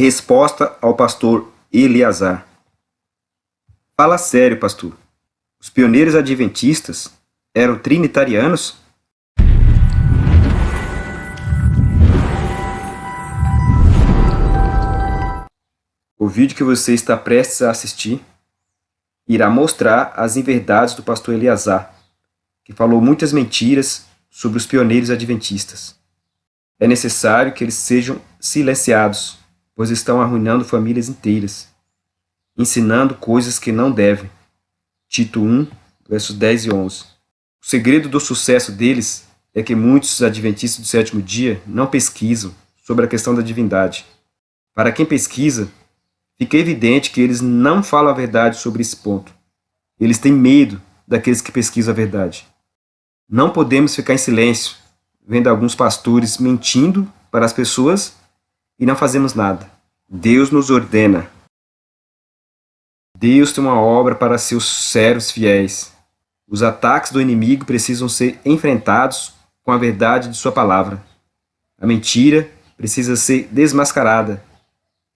Resposta ao pastor Eleazar. Fala sério, pastor. Os pioneiros adventistas eram trinitarianos? O vídeo que você está prestes a assistir irá mostrar as inverdades do pastor Eleazar, que falou muitas mentiras sobre os pioneiros adventistas. É necessário que eles sejam silenciados, pois estão arruinando famílias inteiras, ensinando coisas que não devem. Tito 1, versos 10 e 11. O segredo do sucesso deles é que muitos adventistas do sétimo dia não pesquisam sobre a questão da divindade. Para quem pesquisa, fica evidente que eles não falam a verdade sobre esse ponto. Eles têm medo daqueles que pesquisam a verdade. Não podemos ficar em silêncio, vendo alguns pastores mentindo para as pessoas e não fazemos nada. Deus nos ordena. Deus tem uma obra para seus servos fiéis. Os ataques do inimigo precisam ser enfrentados com a verdade de sua palavra. A mentira precisa ser desmascarada,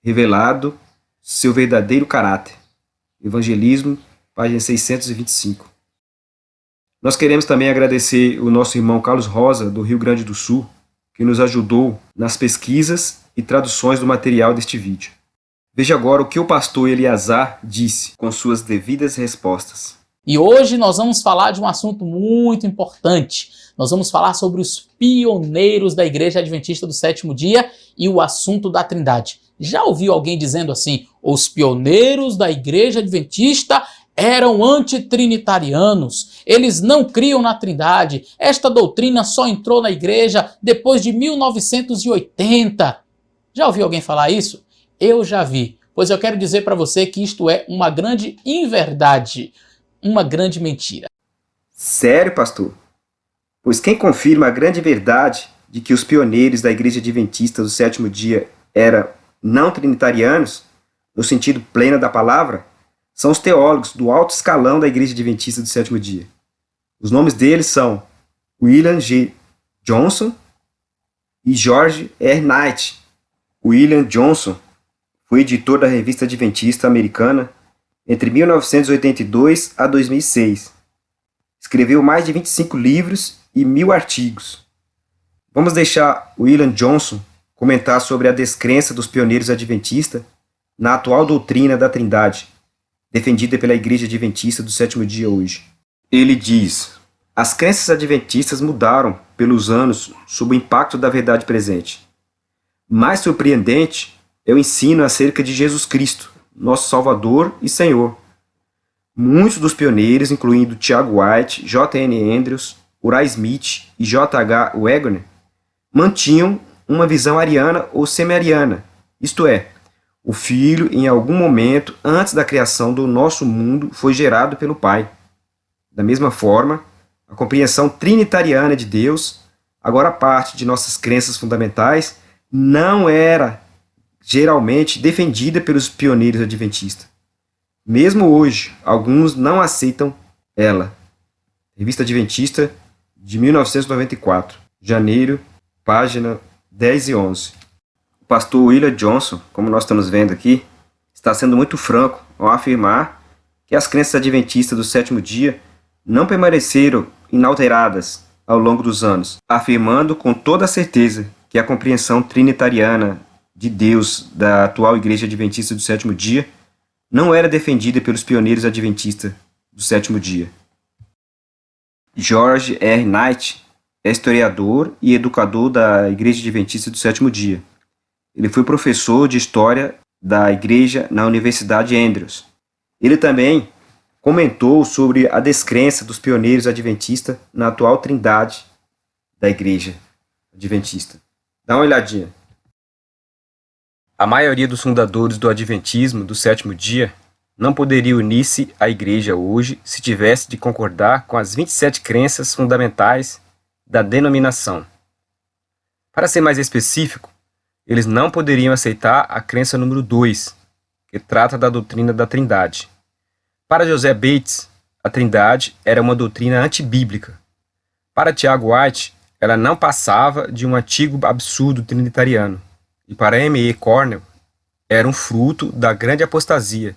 revelado seu verdadeiro caráter. Evangelismo, página 625. Nós queremos também agradecer o nosso irmão Carlos Rosa, do Rio Grande do Sul, que nos ajudou nas pesquisas e traduções do material deste vídeo. Veja agora o que o pastor Eleazar disse, com suas devidas respostas. E hoje nós vamos falar de um assunto muito importante. Nós vamos falar sobre os pioneiros da Igreja Adventista do Sétimo Dia e o assunto da Trindade. Já ouviu alguém dizendo assim, os pioneiros da Igreja Adventista eram antitrinitarianos, eles não criam na Trindade, esta doutrina só entrou na igreja depois de 1980. Já ouviu alguém falar isso? Eu já vi, pois eu quero dizer para você que isto é uma grande inverdade, uma grande mentira. Sério, pastor? Pois quem confirma a grande verdade de que os pioneiros da Igreja Adventista do Sétimo Dia eram não trinitarianos, no sentido pleno da palavra, são os teólogos do alto escalão da Igreja Adventista do Sétimo Dia. Os nomes deles são William G. Johnson e George R. Knight. William Johnson foi editor da Revista Adventista Americana entre 1982 a 2006. Escreveu mais de 25 livros e 1000 artigos. Vamos deixar William Johnson comentar sobre a descrença dos pioneiros adventistas na atual doutrina da Trindade, defendida pela Igreja Adventista do Sétimo Dia hoje. Ele diz: as crenças adventistas mudaram pelos anos sob o impacto da verdade presente. Mais surpreendente é o ensino acerca de Jesus Cristo, nosso Salvador e Senhor. Muitos dos pioneiros, incluindo Tiago White, J.N. Andrews, Uriah Smith e J.H. Wagner, mantinham uma visão ariana ou semi-ariana, isto é, o Filho, em algum momento antes da criação do nosso mundo, foi gerado pelo Pai. Da mesma forma, a compreensão trinitariana de Deus, agora parte de nossas crenças fundamentais, não era geralmente defendida pelos pioneiros adventistas. Mesmo hoje, alguns não aceitam ela. Revista Adventista de 1994, janeiro, página 10 e 11. O pastor William Johnson, como nós estamos vendo aqui, está sendo muito franco ao afirmar que as crenças adventistas do sétimo dia não permaneceram inalteradas ao longo dos anos, afirmando com toda a certeza que a compreensão trinitariana de Deus da atual Igreja Adventista do sétimo dia não era defendida pelos pioneiros adventistas do sétimo dia. George R. Knight é historiador e educador da Igreja Adventista do sétimo dia. Ele foi professor de História da Igreja na Universidade Andrews. Ele também comentou sobre a descrença dos pioneiros adventistas na atual trindade da Igreja Adventista. Dá uma olhadinha. A maioria dos fundadores do Adventismo do sétimo dia não poderia unir-se à Igreja hoje se tivesse de concordar com as 27 crenças fundamentais da denominação. Para ser mais específico, eles não poderiam aceitar a crença número 2, que trata da doutrina da Trindade. Para José Bates, a Trindade era uma doutrina antibíblica. Para Tiago White, ela não passava de um antigo absurdo trinitariano. E para M.E. Cornell, eram fruto da grande apostasia,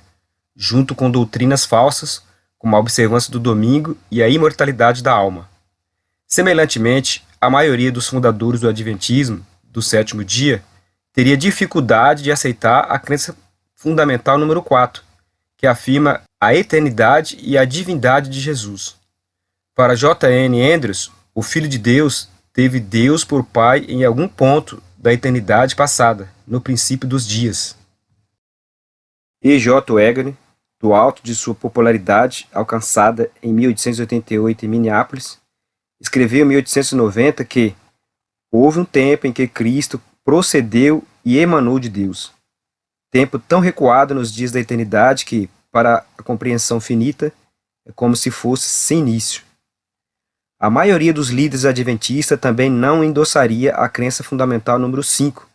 junto com doutrinas falsas, como a observância do domingo e a imortalidade da alma. Semelhantemente, a maioria dos fundadores do Adventismo, do sétimo dia, teria dificuldade de aceitar a crença fundamental número 4, que afirma a eternidade e a divindade de Jesus. Para J. N. Andrews, o Filho de Deus teve Deus por Pai em algum ponto da eternidade passada, no princípio dos dias. E. J. Wagner, do alto de sua popularidade alcançada em 1888 em Minneapolis, escreveu em 1890 que houve um tempo em que Cristo procedeu e emanou de Deus. Tempo tão recuado nos dias da eternidade que, para a compreensão finita, é como se fosse sem início. A maioria dos líderes adventistas também não endossaria a crença fundamental número 5,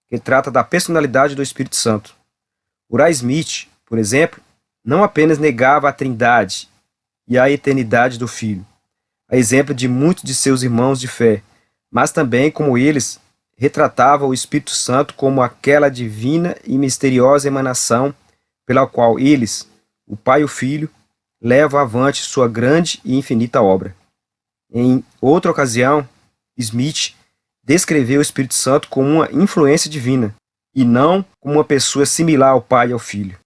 que trata da personalidade do Espírito Santo. Uriah Smith, por exemplo, não apenas negava a Trindade e a eternidade do Filho, a exemplo de muitos de seus irmãos de fé, mas também, como eles, retratava o Espírito Santo como aquela divina e misteriosa emanação pela qual eles, o Pai e o Filho, levam avante sua grande e infinita obra. Em outra ocasião, Smith descreveu o Espírito Santo como uma influência divina, e não como uma pessoa similar ao Pai e ao Filho.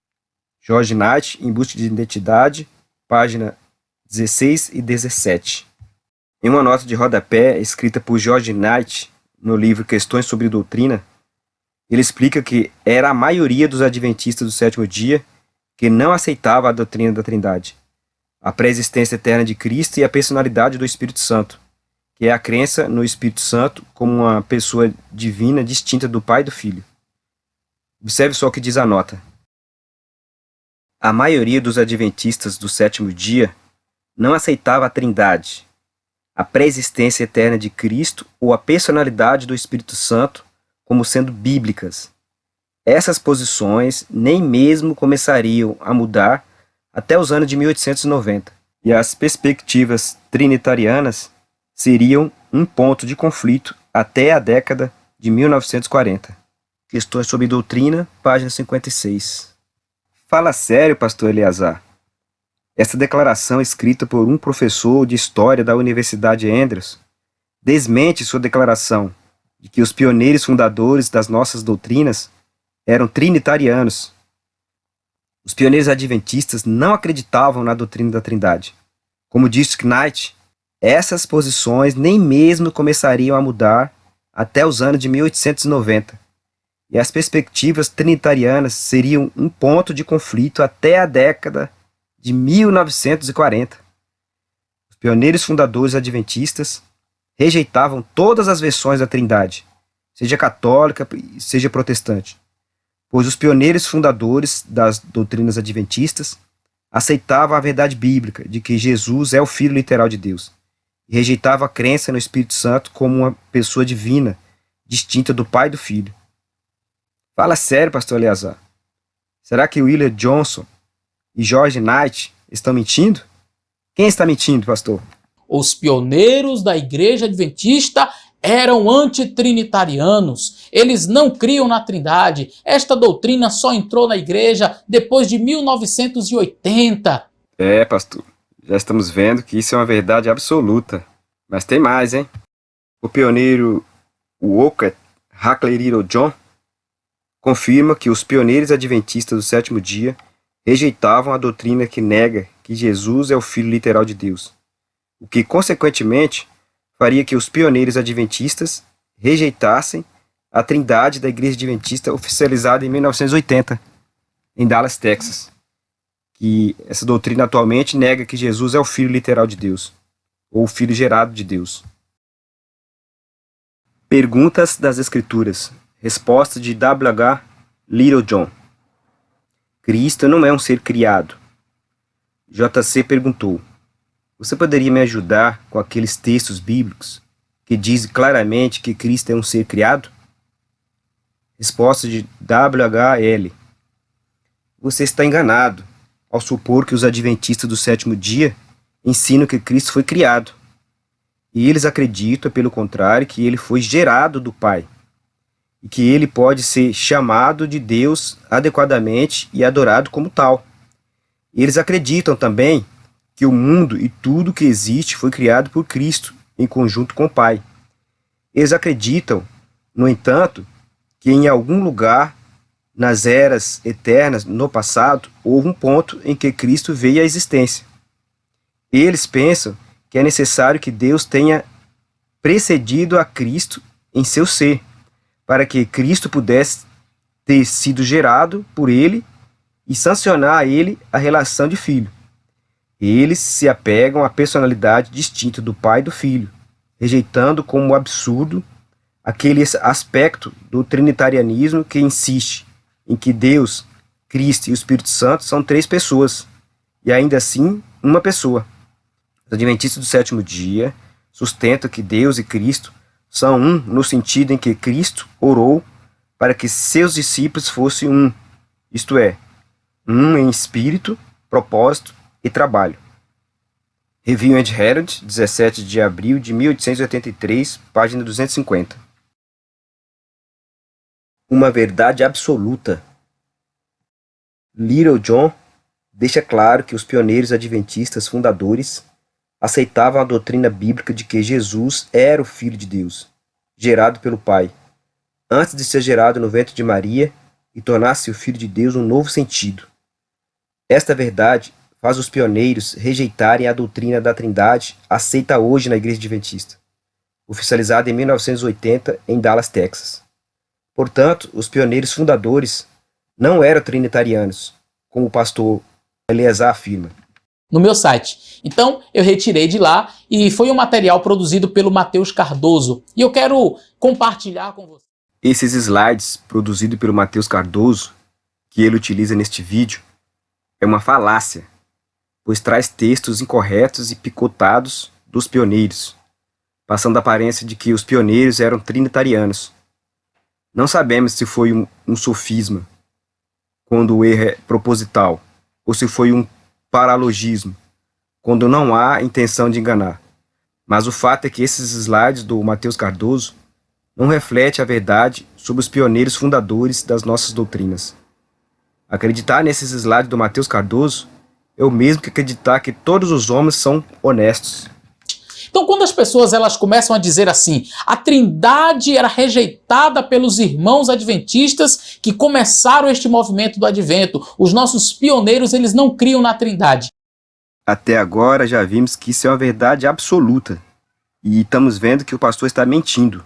George Knight, Em Busca de Identidade, página 16 e 17. Em uma nota de rodapé escrita por George Knight no livro Questões sobre Doutrina, ele explica que era a maioria dos adventistas do sétimo dia que não aceitava a doutrina da Trindade, a pré-existência eterna de Cristo e a personalidade do Espírito Santo, que é a crença no Espírito Santo como uma pessoa divina distinta do Pai e do Filho. Observe só o que diz a nota. A maioria dos adventistas do sétimo dia não aceitava a Trindade, a pré-existência eterna de Cristo ou a personalidade do Espírito Santo como sendo bíblicas. Essas posições nem mesmo começariam a mudar até os anos de 1890, e as perspectivas trinitarianas seriam um ponto de conflito até a década de 1940. Questões sobre doutrina, página 56. Fala sério, pastor Eleazar. Essa declaração escrita por um professor de história da Universidade Andrews desmente sua declaração de que os pioneiros fundadores das nossas doutrinas eram trinitarianos. Os pioneiros adventistas não acreditavam na doutrina da Trindade. Como disse Knight, essas posições nem mesmo começariam a mudar até os anos de 1890, e as perspectivas trinitarianas seriam um ponto de conflito até a década de 1940. Os pioneiros fundadores adventistas rejeitavam todas as versões da Trindade, seja católica, seja protestante, pois os pioneiros fundadores das doutrinas adventistas aceitavam a verdade bíblica de que Jesus é o Filho literal de Deus, e rejeitavam a crença no Espírito Santo como uma pessoa divina, distinta do Pai e do Filho. Fala sério, pastor Eleazar. Será que William Johnson e George Knight estão mentindo? Quem está mentindo, pastor? Os pioneiros da Igreja Adventista eram antitrinitarianos. Eles não criam na Trindade. Esta doutrina só entrou na igreja depois de 1980. É, pastor. Já estamos vendo que isso é uma verdade absoluta. Mas tem mais, hein? O pioneiro Walker Hackley Little John confirma que os pioneiros adventistas do sétimo dia rejeitavam a doutrina que nega que Jesus é o Filho literal de Deus, o que, consequentemente, faria que os pioneiros adventistas rejeitassem a Trindade da Igreja Adventista oficializada em 1980, em Dallas, Texas, que essa doutrina atualmente nega que Jesus é o Filho literal de Deus, ou o Filho gerado de Deus. Perguntas das Escrituras. Resposta de W.H. Little John. Cristo não é um ser criado. J.C. perguntou: você poderia me ajudar com aqueles textos bíblicos que dizem claramente que Cristo é um ser criado? Resposta de W.H.L. Você está enganado ao supor que os adventistas do sétimo dia ensinam que Cristo foi criado. E eles acreditam, pelo contrário, que ele foi gerado do Pai. e que ele pode ser chamado de Deus adequadamente e adorado como tal. Eles acreditam também que o mundo e tudo que existe foi criado por Cristo, em conjunto com o Pai. Eles acreditam, no entanto, que em algum lugar, nas eras eternas, no passado, houve um ponto em que Cristo veio à existência. Eles pensam que é necessário que Deus tenha precedido a Cristo em seu ser, para que Cristo pudesse ter sido gerado por ele e sancionar a ele a relação de filho. Eles se apegam à personalidade distinta do Pai e do Filho, rejeitando como absurdo aquele aspecto do trinitarianismo que insiste em que Deus, Cristo e o Espírito Santo são três pessoas, e ainda assim uma pessoa. Os adventistas do sétimo dia sustentam que Deus e Cristo são um no sentido em que Cristo orou para que seus discípulos fossem um, isto é, um em espírito, propósito e trabalho. Review and Herald, 17 de abril de 1883, página 250. Uma verdade absoluta. Little John deixa claro que os pioneiros adventistas fundadores aceitavam a doutrina bíblica de que Jesus era o Filho de Deus, gerado pelo Pai, antes de ser gerado no ventre de Maria e tornar-se o Filho de Deus um novo sentido. Esta verdade faz os pioneiros rejeitarem a doutrina da Trindade aceita hoje na Igreja Adventista, oficializada em 1980 em Dallas, Texas. Portanto, os pioneiros fundadores não eram trinitarianos, como o pastor Eleazar afirma. No meu site. Então, eu retirei de lá e foi um material produzido pelo Matheus Cardoso. E eu quero compartilhar com você. Esses slides produzidos pelo Matheus Cardoso, que ele utiliza neste vídeo, é uma falácia, pois traz textos incorretos e picotados dos pioneiros, passando a aparência de que os pioneiros eram trinitarianos. Não sabemos se foi um sofisma, quando o erro é proposital, ou se foi um paralogismo, quando não há intenção de enganar. Mas o fato é que esses slides do Matheus Cardoso não refletem a verdade sobre os pioneiros fundadores das nossas doutrinas. Acreditar nesses slides do Matheus Cardoso é o mesmo que acreditar que todos os homens são honestos. Então, quando as pessoas elas começam a dizer assim, a Trindade era rejeitada pelos irmãos adventistas que começaram este movimento do Advento, os nossos pioneiros, eles não criam na Trindade. Até agora já vimos que isso é uma verdade absoluta e estamos vendo que o pastor está mentindo.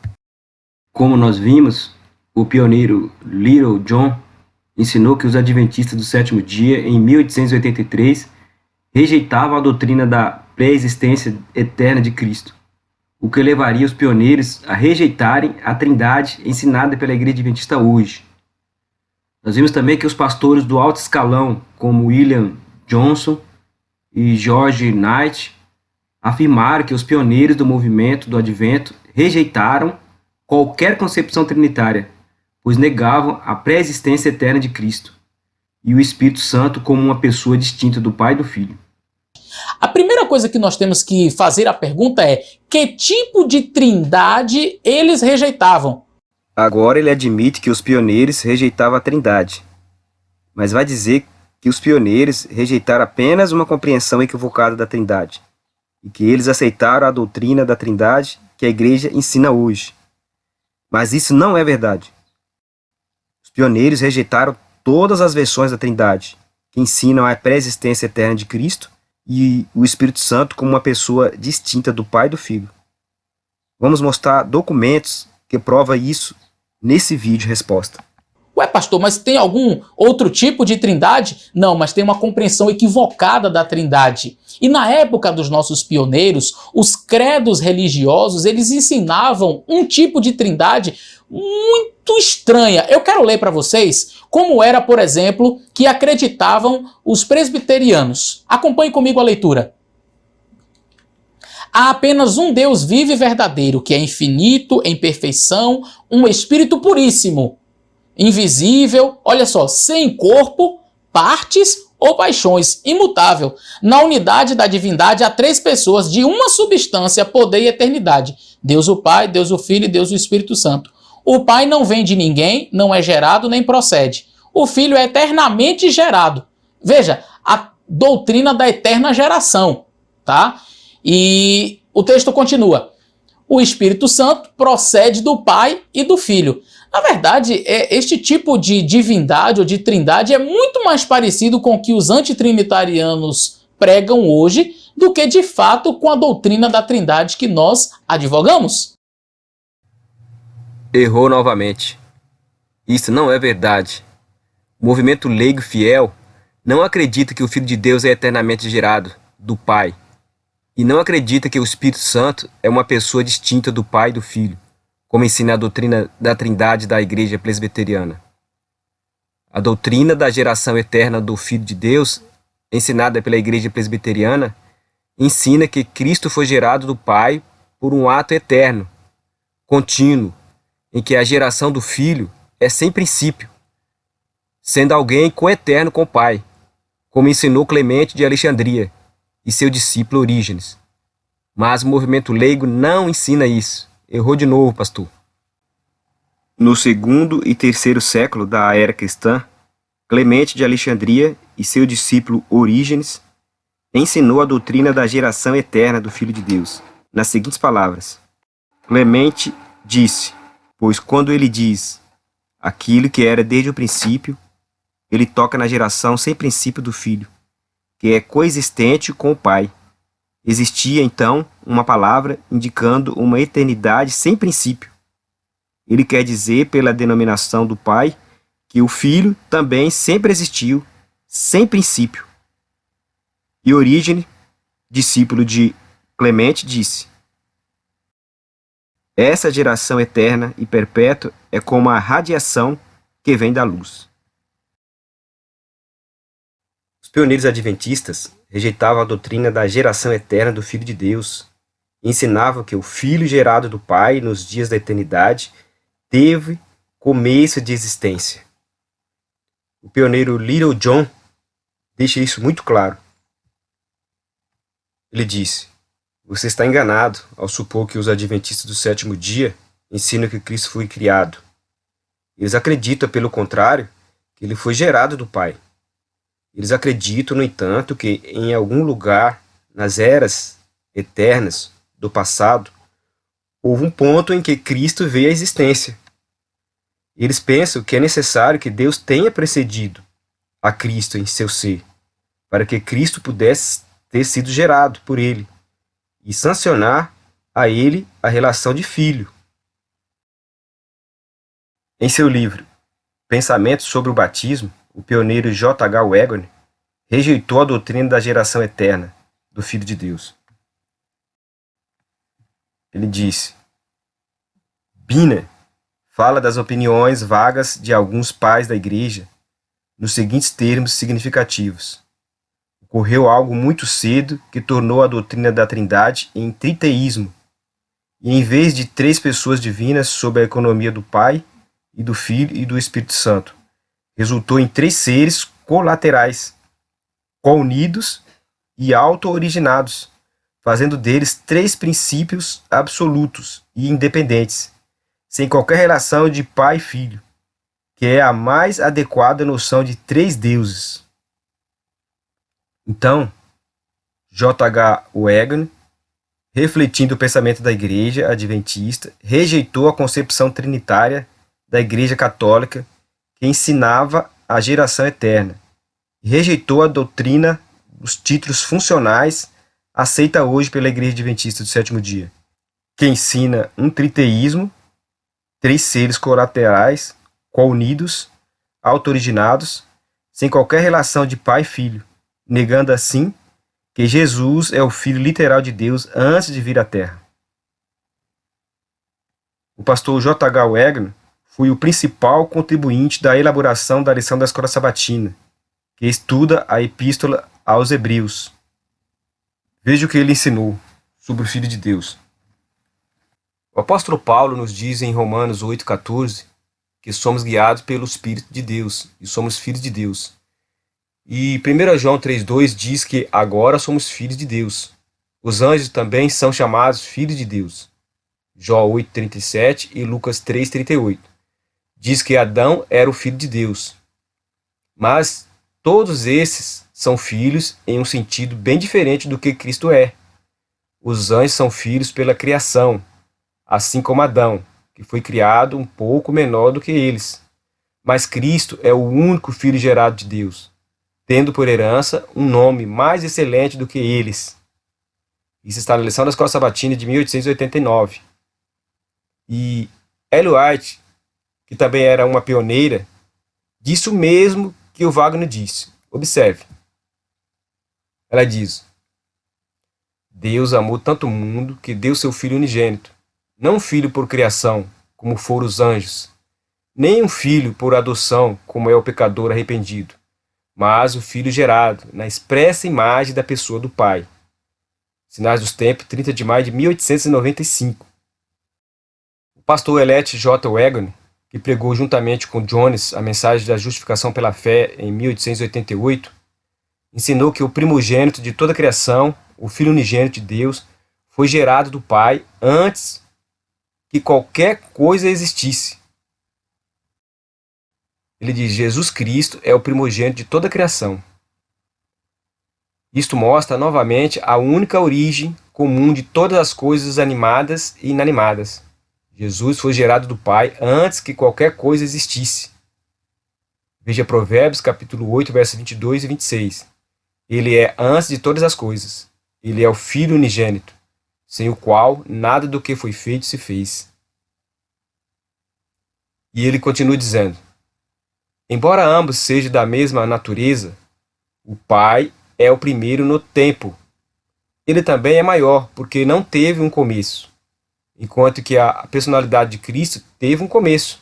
Como nós vimos, o pioneiro Little John ensinou que os adventistas do sétimo dia, em 1883, rejeitavam a doutrina da pré-existência eterna de Cristo, o que levaria os pioneiros a rejeitarem a Trindade ensinada pela Igreja Adventista hoje. Nós vimos também que os pastores do alto escalão, como William Johnson e George Knight, afirmaram que os pioneiros do movimento do Advento rejeitaram qualquer concepção trinitária, pois negavam a pré-existência eterna de Cristo e o Espírito Santo como uma pessoa distinta do Pai e do Filho. A primeira coisa que nós temos que fazer a pergunta é: que tipo de Trindade eles rejeitavam? Agora ele admite que os pioneiros rejeitavam a Trindade, mas vai dizer que os pioneiros rejeitaram apenas uma compreensão equivocada da Trindade e que eles aceitaram a doutrina da Trindade que a Igreja ensina hoje. Mas isso não é verdade. Os pioneiros rejeitaram todas as versões da Trindade, que ensinam a pré-existência eterna de Cristo e o Espírito Santo como uma pessoa distinta do Pai e do Filho. Vamos mostrar documentos que provam isso nesse vídeo resposta. Ué, pastor, mas tem algum outro tipo de Trindade? Não, mas tem uma compreensão equivocada da Trindade. E na época dos nossos pioneiros, os credos religiosos, eles ensinavam um tipo de Trindade muito estranha. Eu quero ler para vocês como era, por exemplo, que acreditavam os presbiterianos. Acompanhe comigo a leitura. Há apenas um Deus vivo e verdadeiro, que é infinito, em perfeição, um Espírito puríssimo, invisível, olha só, sem corpo, partes ou paixões, imutável. Na unidade da divindade há três pessoas de uma substância, poder e eternidade. Deus o Pai, Deus o Filho e Deus o Espírito Santo. O Pai não vem de ninguém, não é gerado nem procede. O Filho é eternamente gerado. Veja, a doutrina da eterna geração, tá? E o texto continua. O Espírito Santo procede do Pai e do Filho. Na verdade, este tipo de divindade ou de trindade é muito mais parecido com o que os antitrinitarianos pregam hoje do que, de fato, com a doutrina da trindade que nós advogamos. Errou novamente. Isso não é verdade. O movimento leigo fiel não acredita que o Filho de Deus é eternamente gerado do Pai. E não acredita que o Espírito Santo é uma pessoa distinta do Pai e do Filho, como ensina a doutrina da Trindade da Igreja Presbiteriana. A doutrina da geração eterna do Filho de Deus, ensinada pela Igreja Presbiteriana, ensina que Cristo foi gerado do Pai por um ato eterno, contínuo, em que a geração do Filho é sem princípio, sendo alguém coeterno com o Pai, como ensinou Clemente de Alexandria e seu discípulo Orígenes. Mas o movimento leigo não ensina isso. Errou de novo, pastor. No segundo e terceiro século da era cristã, Clemente de Alexandria e seu discípulo Orígenes ensinou a doutrina da geração eterna do Filho de Deus, nas seguintes palavras. Clemente disse, pois quando ele diz aquilo que era desde o princípio, ele toca na geração sem princípio do Filho, que é coexistente com o Pai. Existia, então, uma palavra indicando uma eternidade sem princípio. Ele quer dizer, pela denominação do Pai, que o Filho também sempre existiu, sem princípio. E Orígenes, discípulo de Clemente, disse: essa geração eterna e perpétua é como a radiação que vem da luz. Os pioneiros adventistas rejeitavam a doutrina da geração eterna do Filho de Deus e ensinavam que o Filho gerado do Pai nos dias da eternidade teve começo de existência. O pioneiro Little John deixa isso muito claro. Ele disse: você está enganado ao supor que os adventistas do sétimo dia ensinam que Cristo foi criado. Eles acreditam, pelo contrário, que ele foi gerado do Pai. Eles acreditam, no entanto, que em algum lugar, nas eras eternas do passado, houve um ponto em que Cristo veio à existência. Eles pensam que é necessário que Deus tenha precedido a Cristo em seu ser, para que Cristo pudesse ter sido gerado por ele e sancionar a ele a relação de filho. Em seu livro Pensamentos sobre o Batismo, o pioneiro J.H. Wagner rejeitou a doutrina da geração eterna do Filho de Deus. Ele disse: Biner fala das opiniões vagas de alguns pais da igreja nos seguintes termos significativos. Ocorreu algo muito cedo que tornou a doutrina da Trindade em triteísmo, e em vez de três pessoas divinas sob a economia do Pai, e do Filho e do Espírito Santo, resultou em três seres colaterais, co-unidos e auto-originados, fazendo deles três princípios absolutos e independentes, sem qualquer relação de pai e filho, que é a mais adequada noção de três deuses. Então, J.H. Wagner, refletindo o pensamento da Igreja Adventista, rejeitou a concepção trinitária da Igreja Católica, que ensinava a geração eterna, e rejeitou a doutrina dos títulos funcionais aceita hoje pela Igreja Adventista do sétimo dia, que ensina um triteísmo, três seres colaterais, co-unidos, auto-originados, sem qualquer relação de pai e filho, negando assim que Jesus é o Filho literal de Deus antes de vir à Terra. O pastor J.H. Wagner foi o principal contribuinte da elaboração da lição da Escola Sabatina, que estuda a Epístola aos Hebreus. Veja o que ele ensinou sobre o Filho de Deus. O apóstolo Paulo nos diz em Romanos 8,14 que somos guiados pelo Espírito de Deus e somos filhos de Deus. E 1 João 3,2 diz que agora somos filhos de Deus. Os anjos também são chamados filhos de Deus. Jó 8,37 e Lucas 3,38. Diz que Adão era o filho de Deus. Mas todos esses são filhos em um sentido bem diferente do que Cristo é. Os anjos são filhos pela criação, assim como Adão, que foi criado um pouco menor do que eles. Mas Cristo é o único filho gerado de Deus, tendo por herança um nome mais excelente do que eles. Isso está na lição da Escola Sabatina de 1889. E Ellen White, que também era uma pioneira, disse o mesmo que o Wagner disse. Observe. Ela diz: Deus amou tanto o mundo que deu seu Filho unigênito, não um filho por criação, como foram os anjos, nem um filho por adoção, como é o pecador arrependido, mas o Filho gerado na expressa imagem da pessoa do Pai. Sinais dos Tempos, 30 de maio de 1895. O pastor Elliot J. Wagner, que pregou juntamente com Jones a mensagem da justificação pela fé em 1888, ensinou que o primogênito de toda a criação, o Filho unigênito de Deus, foi gerado do Pai antes que qualquer coisa existisse. Ele diz: Jesus Cristo é o primogênito de toda a criação. Isto mostra novamente a única origem comum de todas as coisas animadas e inanimadas. Jesus foi gerado do Pai antes que qualquer coisa existisse. Veja Provérbios capítulo 8, versos 22 e 26. Ele é antes de todas as coisas. Ele é o Filho unigênito, sem o qual nada do que foi feito se fez. E ele continua dizendo: embora ambos sejam da mesma natureza, o Pai é o primeiro no tempo. Ele também é maior, porque não teve um começo, enquanto que a personalidade de Cristo teve um começo.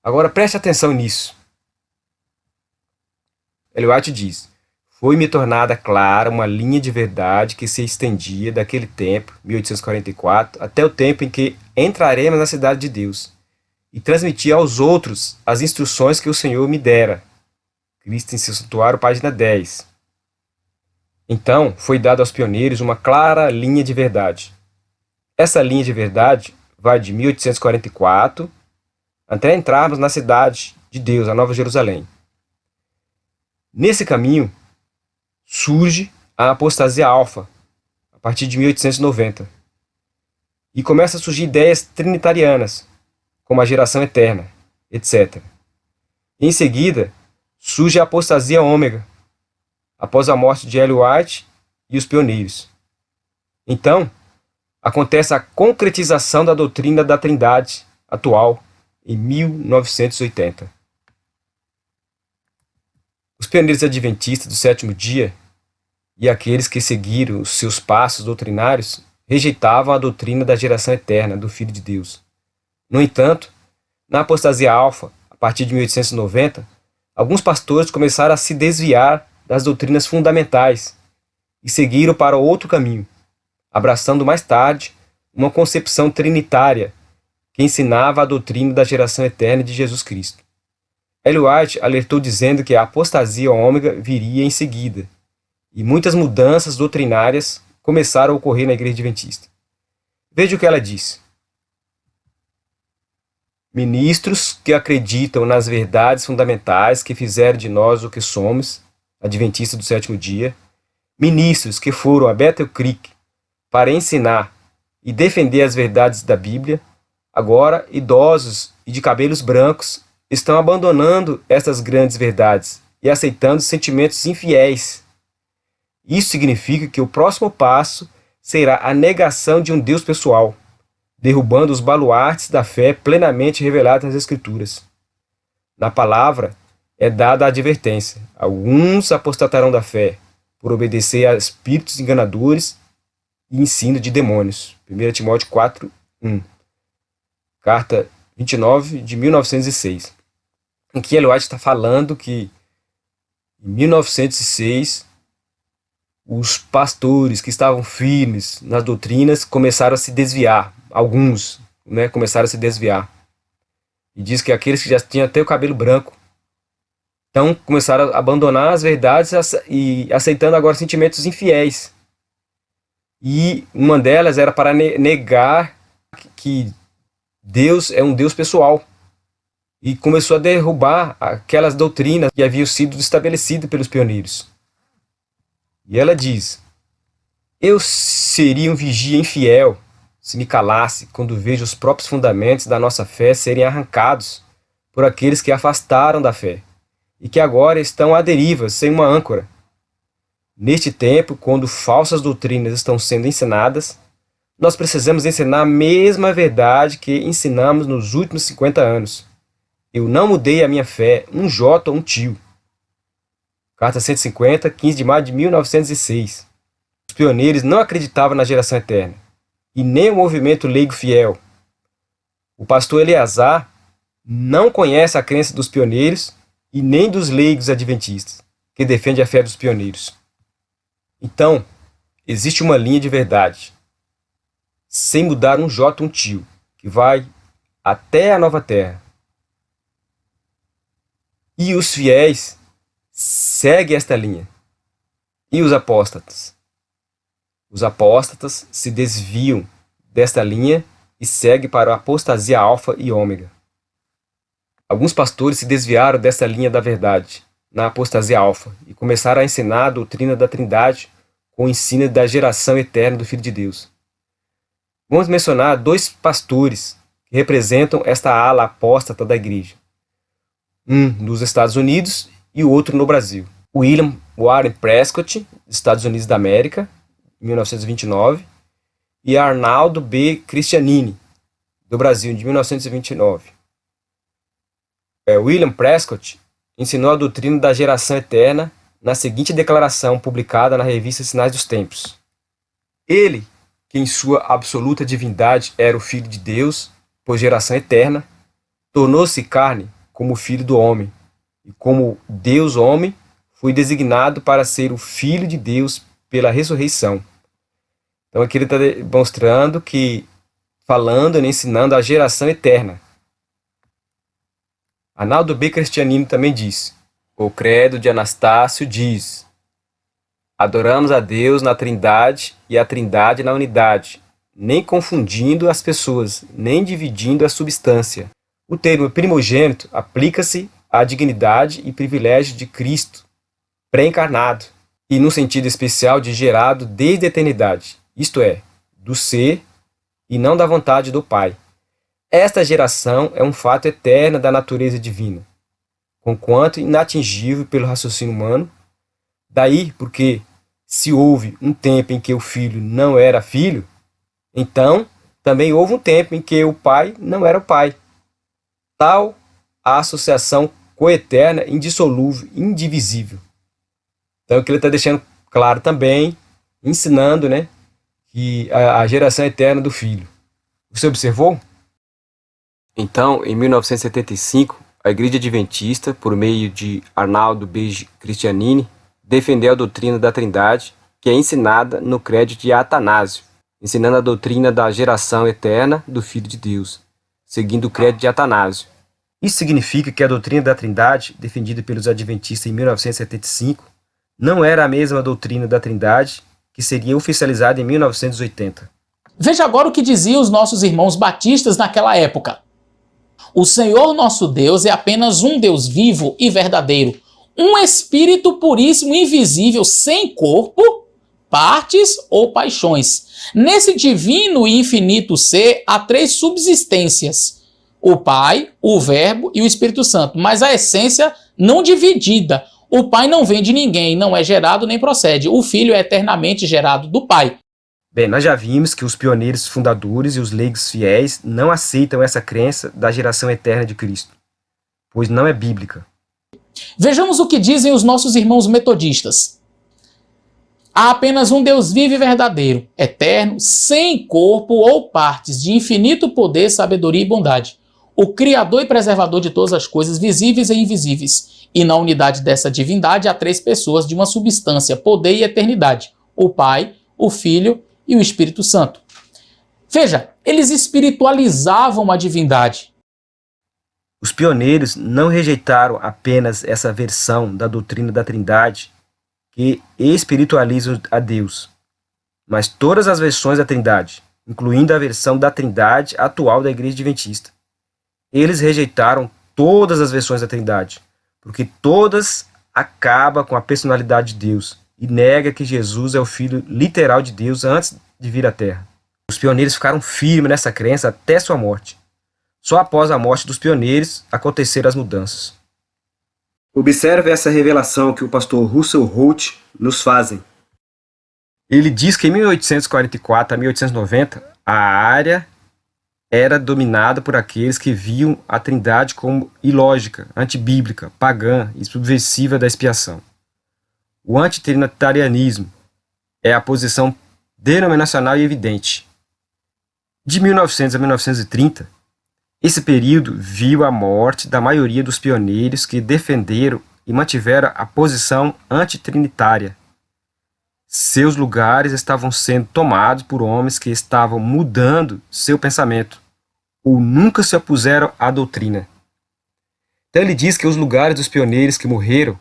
Agora preste atenção nisso. Ellen White diz: foi-me tornada clara uma linha de verdade que se estendia daquele tempo, 1844, até o tempo em que entraremos na cidade de Deus, e transmiti aos outros as instruções que o Senhor me dera. Cristo em seu santuário, página 10. Então, foi dado aos pioneiros uma clara linha de verdade. Essa linha de verdade vai de 1844 até entrarmos na cidade de Deus, a Nova Jerusalém. Nesse caminho, surge a apostasia alfa, a partir de 1890. E começam a surgir ideias trinitarianas, como a geração eterna, etc. Em seguida, surge a apostasia ômega, após a morte de Ellen White e os pioneiros. Então, acontece a concretização da doutrina da Trindade atual, em 1980. Os pioneiros adventistas do sétimo dia e aqueles que seguiram os seus passos doutrinários rejeitavam a doutrina da geração eterna do Filho de Deus. No entanto, na apostasia alfa, a partir de 1890, alguns pastores começaram a se desviar das doutrinas fundamentais e seguiram para outro caminho, abraçando mais tarde uma concepção trinitária que ensinava a doutrina da geração eterna de Jesus Cristo. Ellen White alertou dizendo que a apostasia ômega viria em seguida, e muitas mudanças doutrinárias começaram a ocorrer na Igreja Adventista. Veja o que ela disse: ministros que acreditam nas verdades fundamentais que fizeram de nós o que somos, adventistas do sétimo dia, ministros que foram a Battle Creek para ensinar e defender as verdades da Bíblia, agora idosos e de cabelos brancos, estão abandonando essas grandes verdades e aceitando sentimentos infiéis. Isso significa que o próximo passo será a negação de um Deus pessoal, derrubando os baluartes da fé plenamente revelados nas Escrituras. Na palavra é dada a advertência: alguns apostatarão da fé por obedecer a espíritos enganadores e ensino de demônios. 1 Timóteo 4, 1. Carta 29 de 1906. Em que Ellen White está falando que em 1906 os pastores que estavam firmes nas doutrinas começaram a se desviar. Alguns, começaram a se desviar. E diz que aqueles que já tinham até o cabelo branco, então começaram a abandonar as verdades e aceitando agora sentimentos infiéis. E uma delas era para negar que Deus é um Deus pessoal. E começou a derrubar aquelas doutrinas que haviam sido estabelecidas pelos pioneiros. E ela diz: eu seria um vigia infiel se me calasse quando vejo os próprios fundamentos da nossa fé serem arrancados por aqueles que afastaram da fé e que agora estão à deriva, sem uma âncora. Neste tempo, quando falsas doutrinas estão sendo ensinadas, nós precisamos ensinar a mesma verdade que ensinamos nos últimos 50 anos. Eu não mudei a minha fé um jota ou um tio. Carta 150, 15 de maio de 1906. Os pioneiros não acreditavam na geração eterna, e nem o movimento leigo fiel. O pastor Eleazar não conhece a crença dos pioneiros e nem dos leigos adventistas, que defende a fé dos pioneiros. Então, existe uma linha de verdade, sem mudar um jota um tio, que vai até a nova terra. E os fiéis seguem esta linha. E os apóstatas? Os apóstatas se desviam desta linha e seguem para a apostasia alfa e ômega. Alguns pastores se desviaram desta linha da verdade, na apostasia alfa, e começaram a ensinar a doutrina da Trindade com o ensino da geração eterna do Filho de Deus. Vamos mencionar dois pastores que representam esta ala apóstata da igreja. Um nos Estados Unidos e o outro no Brasil. William Warren Prescott, Estados Unidos da América, 1929, e Arnaldo B. Christianini, do Brasil, de 1929. William Prescott ensinou a doutrina da geração eterna na seguinte declaração publicada na revista Sinais dos Tempos. Ele, que em sua absoluta divindade era o Filho de Deus, por geração eterna, tornou-se carne como o Filho do Homem, e como Deus homem, foi designado para ser o Filho de Deus pela ressurreição. Então aqui ele está demonstrando que, falando e ensinando a geração eterna. Arnaldo B. Christianini também diz: o credo de Anastácio diz: adoramos a Deus na Trindade e a Trindade na unidade, nem confundindo as pessoas, nem dividindo a substância. O termo primogênito aplica-se à dignidade e privilégio de Cristo, pré-encarnado, e no sentido especial de gerado desde a eternidade, isto é, do ser e não da vontade do Pai. Esta geração é um fato eterno da natureza divina, conquanto inatingível pelo raciocínio humano. Daí porque, se houve um tempo em que o filho não era filho, então também houve um tempo em que o pai não era o pai. Tal a associação coeterna, indissolúvel, indivisível. Então o que ele está deixando claro também, ensinando, que a geração eterna do filho. Você observou? Então, em 1975, a Igreja Adventista, por meio de Arnaldo B. Christianini, defendeu a doutrina da Trindade, que é ensinada no credo de Atanásio, ensinando a doutrina da geração eterna do Filho de Deus, seguindo o credo de Atanásio. Isso significa que a doutrina da Trindade, defendida pelos Adventistas em 1975, não era a mesma doutrina da Trindade que seria oficializada em 1980. Veja agora o que diziam os nossos irmãos batistas naquela época. O Senhor nosso Deus é apenas um Deus vivo e verdadeiro, um Espírito puríssimo, invisível, sem corpo, partes ou paixões. Nesse divino e infinito ser há três subsistências: o Pai, o Verbo e o Espírito Santo, mas a essência não dividida. O Pai não vem de ninguém, não é gerado nem procede. O Filho é eternamente gerado do Pai. Bem, nós já vimos que os pioneiros fundadores e os leigos fiéis não aceitam essa crença da geração eterna de Cristo, pois não é bíblica. Vejamos o que dizem os nossos irmãos metodistas. Há apenas um Deus vivo e verdadeiro, eterno, sem corpo ou partes, de infinito poder, sabedoria e bondade. O Criador e preservador de todas as coisas, visíveis e invisíveis. E na unidade dessa divindade há três pessoas de uma substância, poder e eternidade: o Pai, o Filho e o Espírito Santo. Veja, eles espiritualizavam a divindade. Os pioneiros não rejeitaram apenas essa versão da doutrina da Trindade que espiritualiza a Deus. mas todas as versões da Trindade, incluindo a versão da Trindade atual da Igreja Adventista. Eles rejeitaram todas as versões da Trindade, porque todas acabam com a personalidade de Deus e nega que Jesus é o Filho literal de Deus antes de vir à Terra. Os pioneiros ficaram firmes nessa crença até sua morte. Só após a morte dos pioneiros aconteceram as mudanças. Observe essa revelação que o pastor Russell Holt nos fazem. Ele diz que em 1844 a 1890 a área era dominada por aqueles que viam a Trindade como ilógica, antibíblica, pagã e subversiva da expiação. O antitrinitarianismo é a posição denominacional e evidente. De 1900 a 1930, esse período viu a morte da maioria dos pioneiros que defenderam e mantiveram a posição antitrinitária. Seus lugares estavam sendo tomados por homens que estavam mudando seu pensamento, ou nunca se opuseram à doutrina. Então ele diz que os lugares dos pioneiros que morreram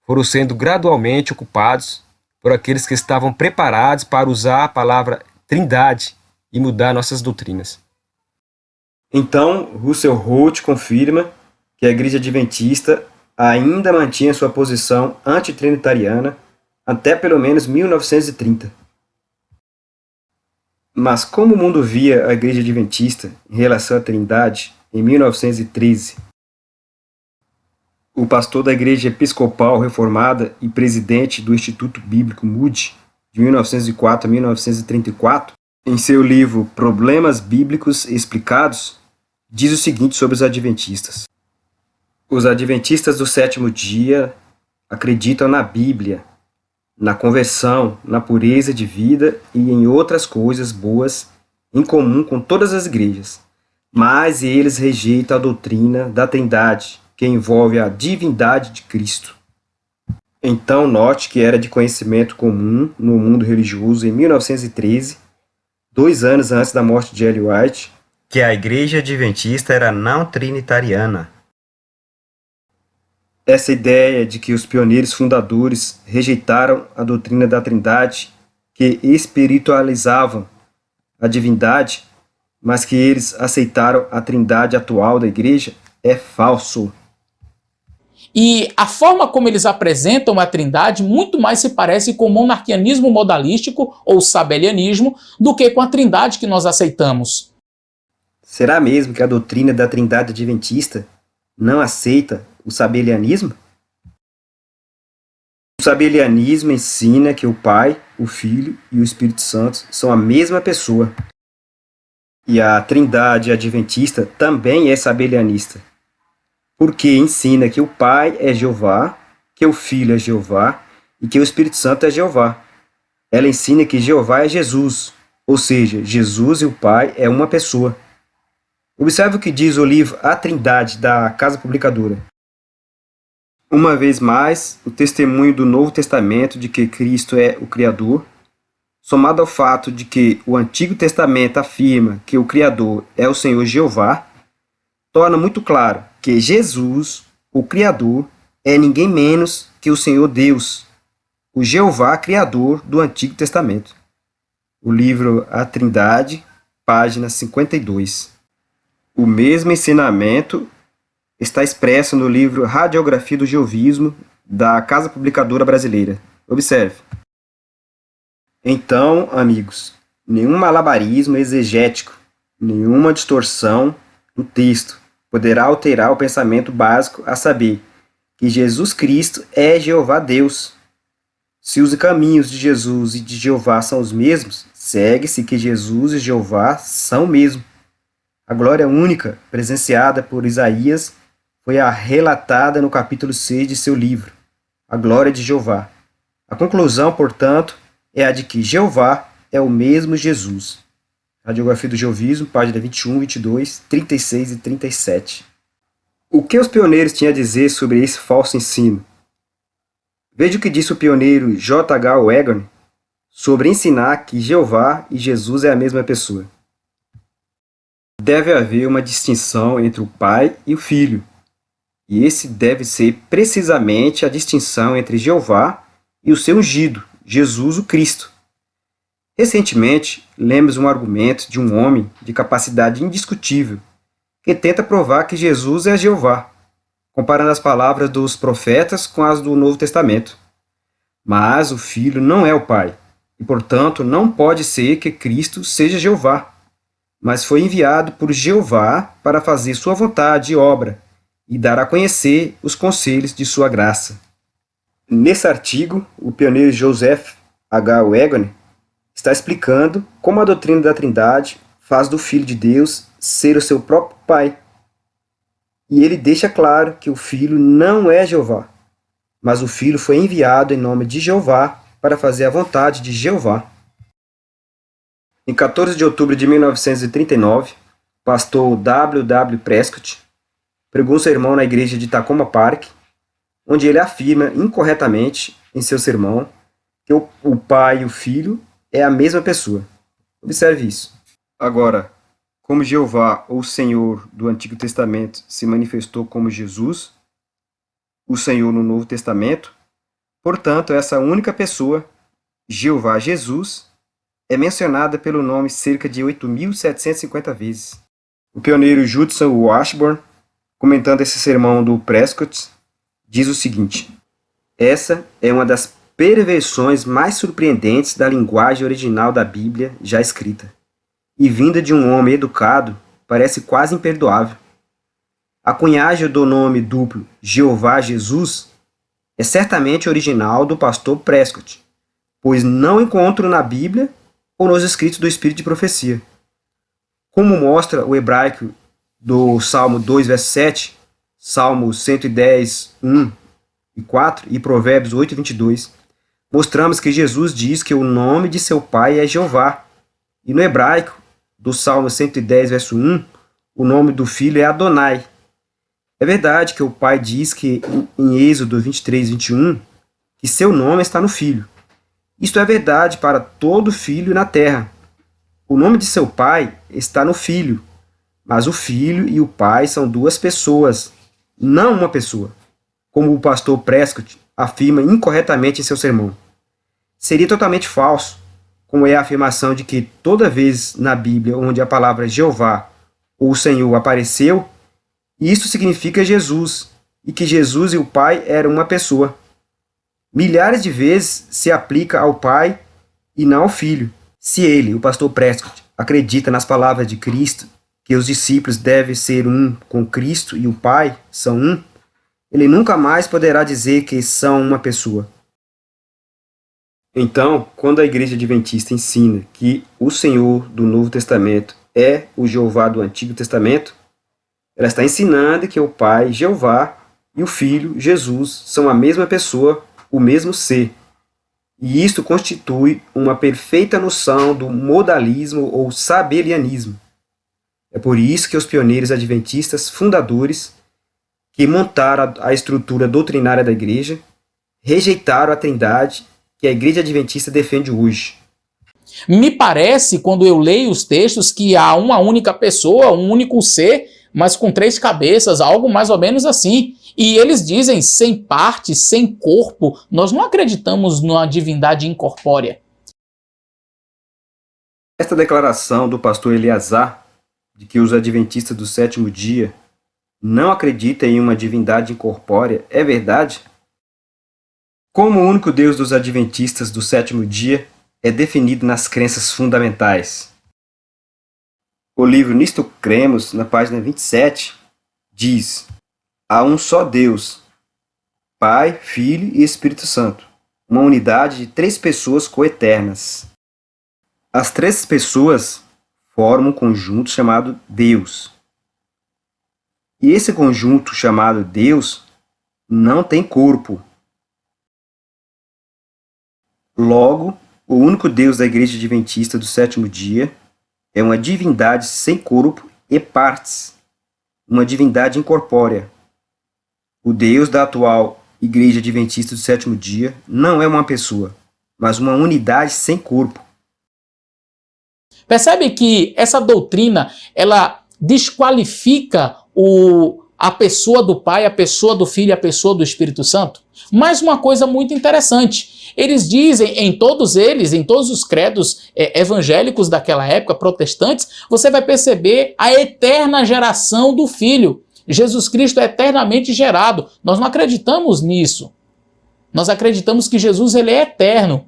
foram sendo gradualmente ocupados por aqueles que estavam preparados para usar a palavra Trindade e mudar nossas doutrinas. Então, Russell Holt confirma que a Igreja Adventista ainda mantinha sua posição antitrinitariana até pelo menos 1930. Mas como o mundo via a Igreja Adventista em relação à Trindade em 1913? O pastor da Igreja Episcopal Reformada e presidente do Instituto Bíblico Moody, de 1904 a 1934, em seu livro Problemas Bíblicos Explicados, diz o seguinte sobre os adventistas. Os adventistas do sétimo dia acreditam na Bíblia, na conversão, na pureza de vida e em outras coisas boas em comum com todas as igrejas, mas eles rejeitam a doutrina da Trindade, que envolve a divindade de Cristo. Então note que era de conhecimento comum no mundo religioso em 1913, 2 anos antes da morte de Ellen White, que a Igreja Adventista era não trinitariana. Essa ideia de que os pioneiros fundadores rejeitaram a doutrina da Trindade, que espiritualizavam a divindade, mas que eles aceitaram a Trindade atual da Igreja, é falso. E a forma como eles apresentam a Trindade muito mais se parece com o monarquianismo modalístico ou sabelianismo do que com a Trindade que nós aceitamos. Será mesmo que a doutrina da Trindade Adventista não aceita o sabelianismo? O sabelianismo ensina que o Pai, o Filho e o Espírito Santo são a mesma pessoa. E a Trindade Adventista também é sabelianista, porque ensina que o Pai é Jeová, que o Filho é Jeová e que o Espírito Santo é Jeová. Ela ensina que Jeová é Jesus, ou seja, Jesus e o Pai é uma pessoa. Observe o que diz o livro A Trindade, da Casa Publicadora. Uma vez mais, o testemunho do Novo Testamento de que Cristo é o Criador, somado ao fato de que o Antigo Testamento afirma que o Criador é o Senhor Jeová, torna muito claro que Jesus, o Criador, é ninguém menos que o Senhor Deus, o Jeová Criador do Antigo Testamento. O livro A Trindade, página 52. O mesmo ensinamento está expresso no livro Radiografia do Jeovismo, da Casa Publicadora Brasileira. Observe. Então, amigos, nenhum malabarismo exegético, nenhuma distorção do texto poderá alterar o pensamento básico, a saber, que Jesus Cristo é Jeová Deus. Se os caminhos de Jesus e de Jeová são os mesmos, segue-se que Jesus e Jeová são o mesmo. A glória única, presenciada por Isaías, foi a relatada no capítulo 6 de seu livro, A Glória de Jeová. A conclusão, portanto, é a de que Jeová é o mesmo Jesus. Radiografia do Jeovismo, página 21, 22, 36 e 37. O que os pioneiros tinham a dizer sobre esse falso ensino? Veja o que disse o pioneiro J.H. Wagner sobre ensinar que Jeová e Jesus é a mesma pessoa. Deve haver uma distinção entre o Pai e o Filho, e esse deve ser precisamente a distinção entre Jeová e o seu ungido, Jesus o Cristo. Recentemente, lemos um argumento de um homem de capacidade indiscutível que tenta provar que Jesus é Jeová, comparando as palavras dos profetas com as do Novo Testamento. Mas o Filho não é o Pai, e portanto não pode ser que Cristo seja Jeová, mas foi enviado por Jeová para fazer sua vontade e obra, e dar a conhecer os conselhos de sua graça. Nesse artigo, o pioneiro Joseph H. Wagner está explicando como a doutrina da Trindade faz do Filho de Deus ser o seu próprio Pai. E ele deixa claro que o Filho não é Jeová, mas o Filho foi enviado em nome de Jeová para fazer a vontade de Jeová. Em 14 de outubro de 1939, o pastor W. W. Prescott pregou um sermão na igreja de Takoma Park, onde ele afirma incorretamente em seu sermão que o Pai e o Filho é a mesma pessoa. Observe isso. Agora, como Jeová ou Senhor do Antigo Testamento se manifestou como Jesus, o Senhor no Novo Testamento, portanto, essa única pessoa, Jeová Jesus, é mencionada pelo nome cerca de 8.750 vezes. O pioneiro Judson Washburn, comentando esse sermão do Prescott, diz o seguinte: essa é uma das perversões mais surpreendentes da linguagem original da Bíblia já escrita, e vinda de um homem educado, parece quase imperdoável. A cunhagem do nome duplo Jeová Jesus é certamente original do pastor Prescott, pois não encontro na Bíblia ou nos escritos do Espírito de Profecia. Como mostra o hebraico do Salmo 2, verso 7, Salmo 110, 1 e 4 e Provérbios 8, 22, mostramos que Jesus diz que o nome de seu pai é Jeová. E no hebraico do Salmo 110, verso 1, o nome do filho é Adonai. É verdade que o pai diz que em Êxodo 23, 21, que seu nome está no filho. Isto é verdade para todo filho na terra. O nome de seu pai está no filho, mas o filho e o pai são duas pessoas, não uma pessoa, como o pastor Prescott afirma incorretamente em seu sermão. Seria totalmente falso, como é a afirmação de que toda vez na Bíblia onde a palavra Jeová ou Senhor apareceu, isso significa Jesus, e que Jesus e o Pai eram uma pessoa. Milhares de vezes se aplica ao Pai e não ao Filho. Se ele, o pastor Prescott, acredita nas palavras de Cristo, que os discípulos devem ser um com Cristo e o Pai são um, ele nunca mais poderá dizer que são uma pessoa. Então, quando a Igreja Adventista ensina que o Senhor do Novo Testamento é o Jeová do Antigo Testamento, ela está ensinando que o Pai, Jeová, e o Filho, Jesus, são a mesma pessoa, o mesmo ser. E isto constitui uma perfeita noção do modalismo ou sabelianismo. É por isso que os pioneiros adventistas fundadores, que montaram a estrutura doutrinária da igreja, rejeitaram a trindade que a igreja adventista defende hoje. Me parece, quando eu leio os textos, que há uma única pessoa, um único ser, mas com três cabeças, algo mais ou menos assim. E eles dizem sem parte, sem corpo. Nós não acreditamos numa divindade incorpórea. Esta declaração do pastor Eleazar, de que os adventistas do sétimo dia não acreditam em uma divindade incorpórea, é verdade? Como o único Deus dos adventistas do sétimo dia é definido nas crenças fundamentais. O livro Nisto Cremos, na página 27, diz: há um só Deus, Pai, Filho e Espírito Santo, uma unidade de três pessoas coeternas. As três pessoas formam um conjunto chamado Deus. E esse conjunto chamado Deus não tem corpo. Logo, o único Deus da Igreja Adventista do sétimo dia é uma divindade sem corpo e partes, uma divindade incorpórea. O Deus da atual Igreja Adventista do sétimo dia não é uma pessoa, mas uma unidade sem corpo. Percebe que essa doutrina, ela desqualifica a pessoa do Pai, a pessoa do Filho e a pessoa do Espírito Santo? Mais uma coisa muito interessante. Eles dizem, em todos os credos evangélicos daquela época, protestantes, você vai perceber a eterna geração do Filho. Jesus Cristo é eternamente gerado. Nós não acreditamos nisso. Nós acreditamos que Jesus ele é eterno.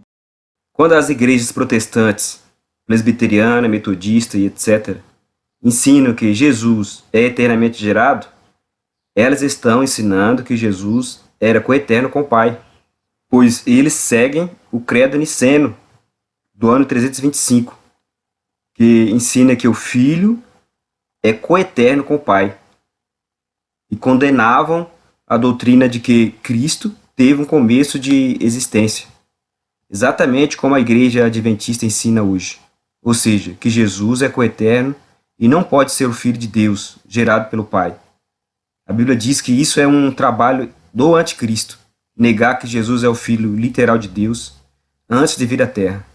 Quando as igrejas protestantes, presbiteriana, metodista e etc., ensinam que Jesus é eternamente gerado, elas estão ensinando que Jesus era coeterno com o Pai, pois eles seguem o credo niceno do ano 325, que ensina que o Filho é coeterno com o Pai, e condenavam a doutrina de que Cristo teve um começo de existência, exatamente como a igreja adventista ensina hoje, ou seja, que Jesus é coeterno e não pode ser o Filho de Deus, gerado pelo Pai. A Bíblia diz que isso é um trabalho do anticristo, negar que Jesus é o Filho literal de Deus antes de vir à Terra.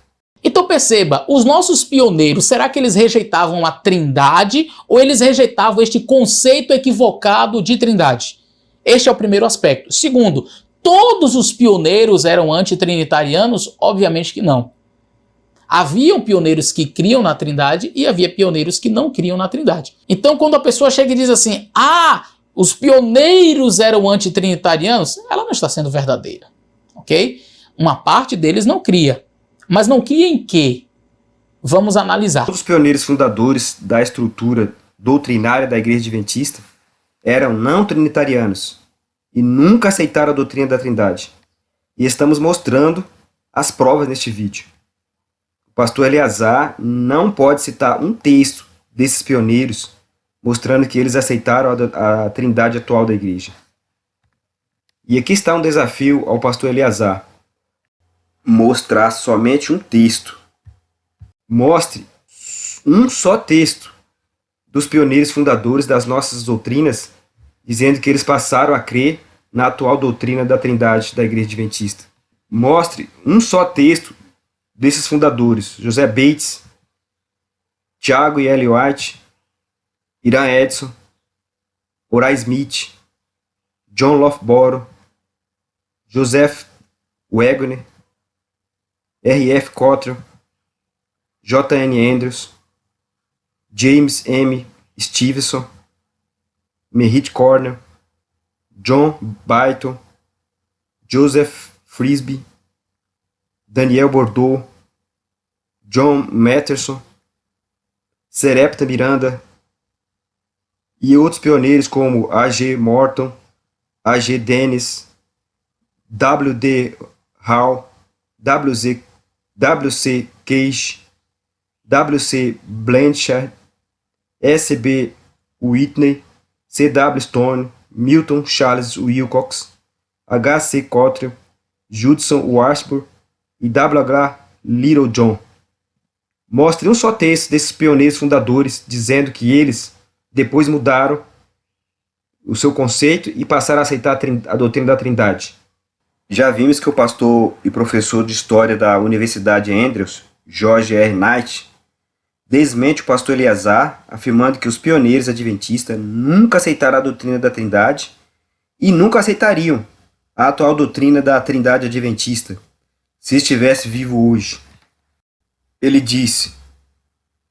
Então perceba, os nossos pioneiros, será que eles rejeitavam a trindade ou eles rejeitavam este conceito equivocado de trindade? Este é o primeiro aspecto. Segundo, todos os pioneiros eram antitrinitarianos? Obviamente que não. Haviam pioneiros que criam na trindade e havia pioneiros que não criam na trindade. Então quando a pessoa chega e diz assim, os pioneiros eram antitrinitarianos, ela não está sendo verdadeira, ok? Uma parte deles não cria. Mas não cria em quê? Vamos analisar. Os pioneiros fundadores da estrutura doutrinária da Igreja Adventista eram não trinitarianos e nunca aceitaram a doutrina da Trindade. E estamos mostrando as provas neste vídeo. O pastor Eleazar não pode citar um texto desses pioneiros mostrando que eles aceitaram a Trindade atual da Igreja. E aqui está um desafio ao pastor Eleazar. Mostrar somente um texto. Mostre um só texto dos pioneiros fundadores das nossas doutrinas, dizendo que eles passaram a crer na atual doutrina da Trindade da Igreja Adventista. Mostre um só texto desses fundadores, José Bates, Tiago e Ellen White, Irã Edson, Oral Smith, John Loughborough, Joseph Wagner, R.F. Cottrell, J.N. Andrews, James M. Stevenson, Merritt Cornell, John Byton, Joseph Frisby, Daniel Bordeaux, John Matterson, Serepta Miranda e outros pioneiros como A.G. Morton, A.G. Dennis, W.D. Hall, W.C. Cage, W.C. Blanchard, S.B. Whitney, C.W. Stone, Milton Charles Wilcox, H.C. Cottrell, Judson Washburn e W.H. Little John. Mostre um só texto desses pioneiros fundadores dizendo que eles depois mudaram o seu conceito e passaram a aceitar a doutrina da Trindade. Já vimos que o pastor e professor de História da Universidade Andrews, George R. Knight, desmente o pastor Eleazar, afirmando que os pioneiros adventistas nunca aceitaram a doutrina da Trindade e nunca aceitariam a atual doutrina da Trindade adventista, se estivesse vivo hoje. Ele disse: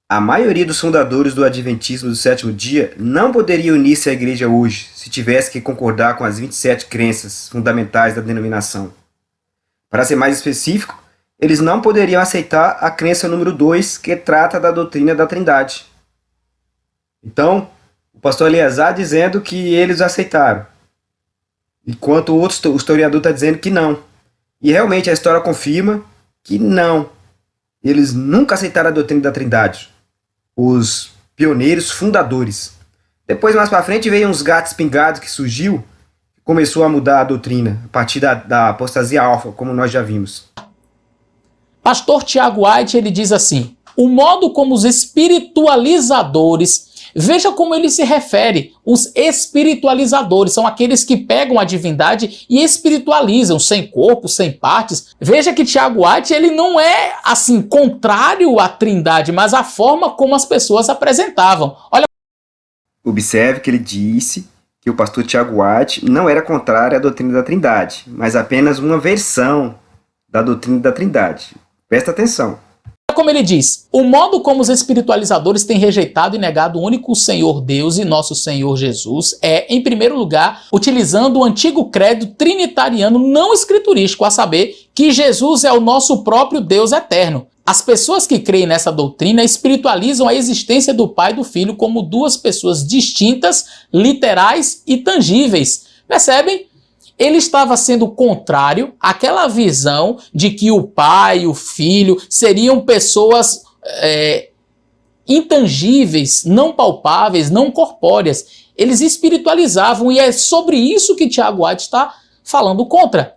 a maioria dos fundadores do Adventismo do sétimo dia não poderia unir-se à igreja hoje se tivesse que concordar com as 27 crenças fundamentais da denominação. Para ser mais específico, eles não poderiam aceitar a crença número 2, que trata da doutrina da Trindade. Então, o pastor Eleazar dizendo que eles aceitaram, enquanto o outro historiador está dizendo que não. E realmente a história confirma que não. Eles nunca aceitaram a doutrina da Trindade. Os pioneiros fundadores. Depois, mais para frente, veio uns gatos pingados que surgiu e começou a mudar a doutrina, a partir da apostasia alfa, como nós já vimos. Pastor Tiago White, ele diz assim, o modo como os espiritualizadores, veja como ele se refere, os espiritualizadores são aqueles que pegam a divindade e espiritualizam, sem corpo, sem partes. Veja que Tiago White, ele não é assim contrário à Trindade, mas à forma como as pessoas apresentavam. Olha. Observe que ele disse que o pastor Tiago White não era contrário à doutrina da Trindade, mas apenas uma versão da doutrina da Trindade. Presta atenção. Como ele diz, o modo como os espiritualizadores têm rejeitado e negado o único Senhor Deus e nosso Senhor Jesus é, em primeiro lugar, utilizando o antigo credo trinitariano não escriturístico, a saber que Jesus é o nosso próprio Deus eterno. As pessoas que creem nessa doutrina espiritualizam a existência do Pai e do Filho como duas pessoas distintas, literais e tangíveis. Percebem? Ele estava sendo contrário àquela visão de que o Pai e o Filho seriam pessoas intangíveis, não palpáveis, não corpóreas. Eles espiritualizavam e é sobre isso que Tiago White está falando contra.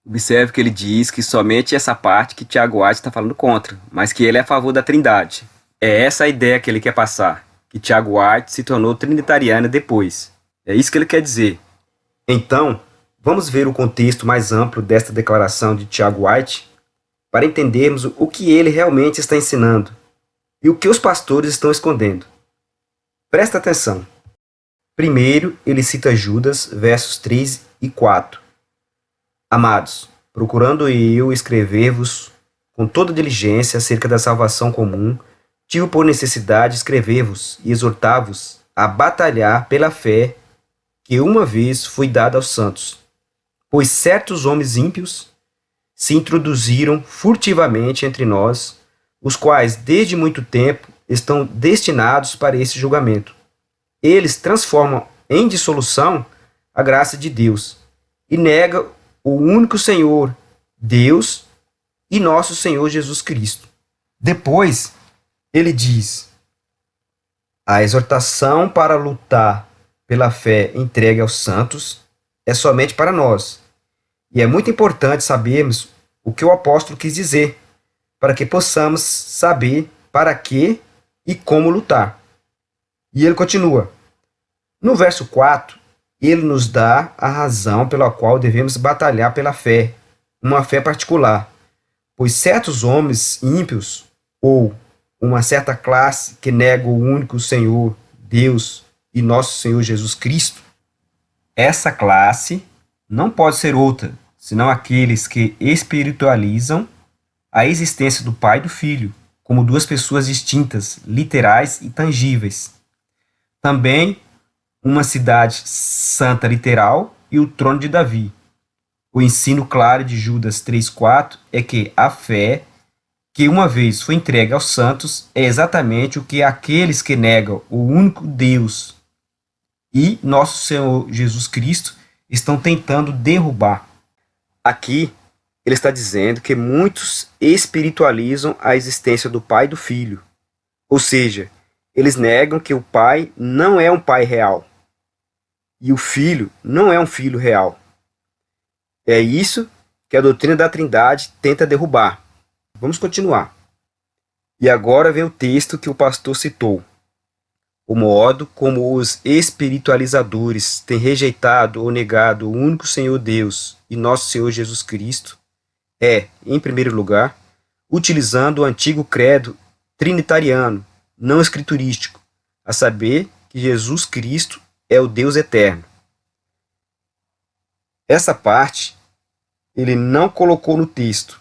Observe que ele diz que somente essa parte que Tiago White está falando contra, mas que ele é a favor da Trindade. É essa a ideia que ele quer passar, que Tiago White se tornou trinitariano depois. É isso que ele quer dizer. Então, vamos ver o contexto mais amplo desta declaração de Tiago White para entendermos o que ele realmente está ensinando e o que os pastores estão escondendo. Presta atenção. Primeiro, ele cita Judas, versos 3 e 4. Amados, procurando eu escrever-vos com toda diligência acerca da salvação comum, tive por necessidade escrever-vos e exortar-vos a batalhar pela fé que uma vez foi dada aos santos. Pois certos homens ímpios se introduziram furtivamente entre nós, os quais desde muito tempo estão destinados para esse julgamento. Eles transformam em dissolução a graça de Deus e negam o único Senhor, Deus e nosso Senhor Jesus Cristo. Depois, ele diz: a exortação para lutar pela fé entregue aos santos é somente para nós. E é muito importante sabermos o que o apóstolo quis dizer, para que possamos saber para que e como lutar. E ele continua. No verso 4, ele nos dá a razão pela qual devemos batalhar pela fé, uma fé particular, pois certos homens ímpios, ou uma certa classe que nega o único Senhor, Deus e nosso Senhor Jesus Cristo, essa classe não pode ser outra, senão aqueles que espiritualizam a existência do Pai e do Filho, como duas pessoas distintas, literais e tangíveis. Também uma cidade santa literal e o trono de Davi. O ensino claro de Judas 3,4 é que a fé que uma vez foi entregue aos santos é exatamente o que aqueles que negam o único Deus e nosso Senhor Jesus Cristo estão tentando derrubar. Aqui, ele está dizendo que muitos espiritualizam a existência do Pai e do Filho. Ou seja, eles negam que o Pai não é um Pai real e o Filho não é um Filho real. É isso que a doutrina da Trindade tenta derrubar. Vamos continuar. E agora vem o texto que o pastor citou. O modo como os espiritualizadores têm rejeitado ou negado o único Senhor Deus e nosso Senhor Jesus Cristo é, em primeiro lugar, utilizando o antigo credo trinitariano, não escriturístico, a saber que Jesus Cristo é o Deus eterno. Essa parte ele não colocou no texto,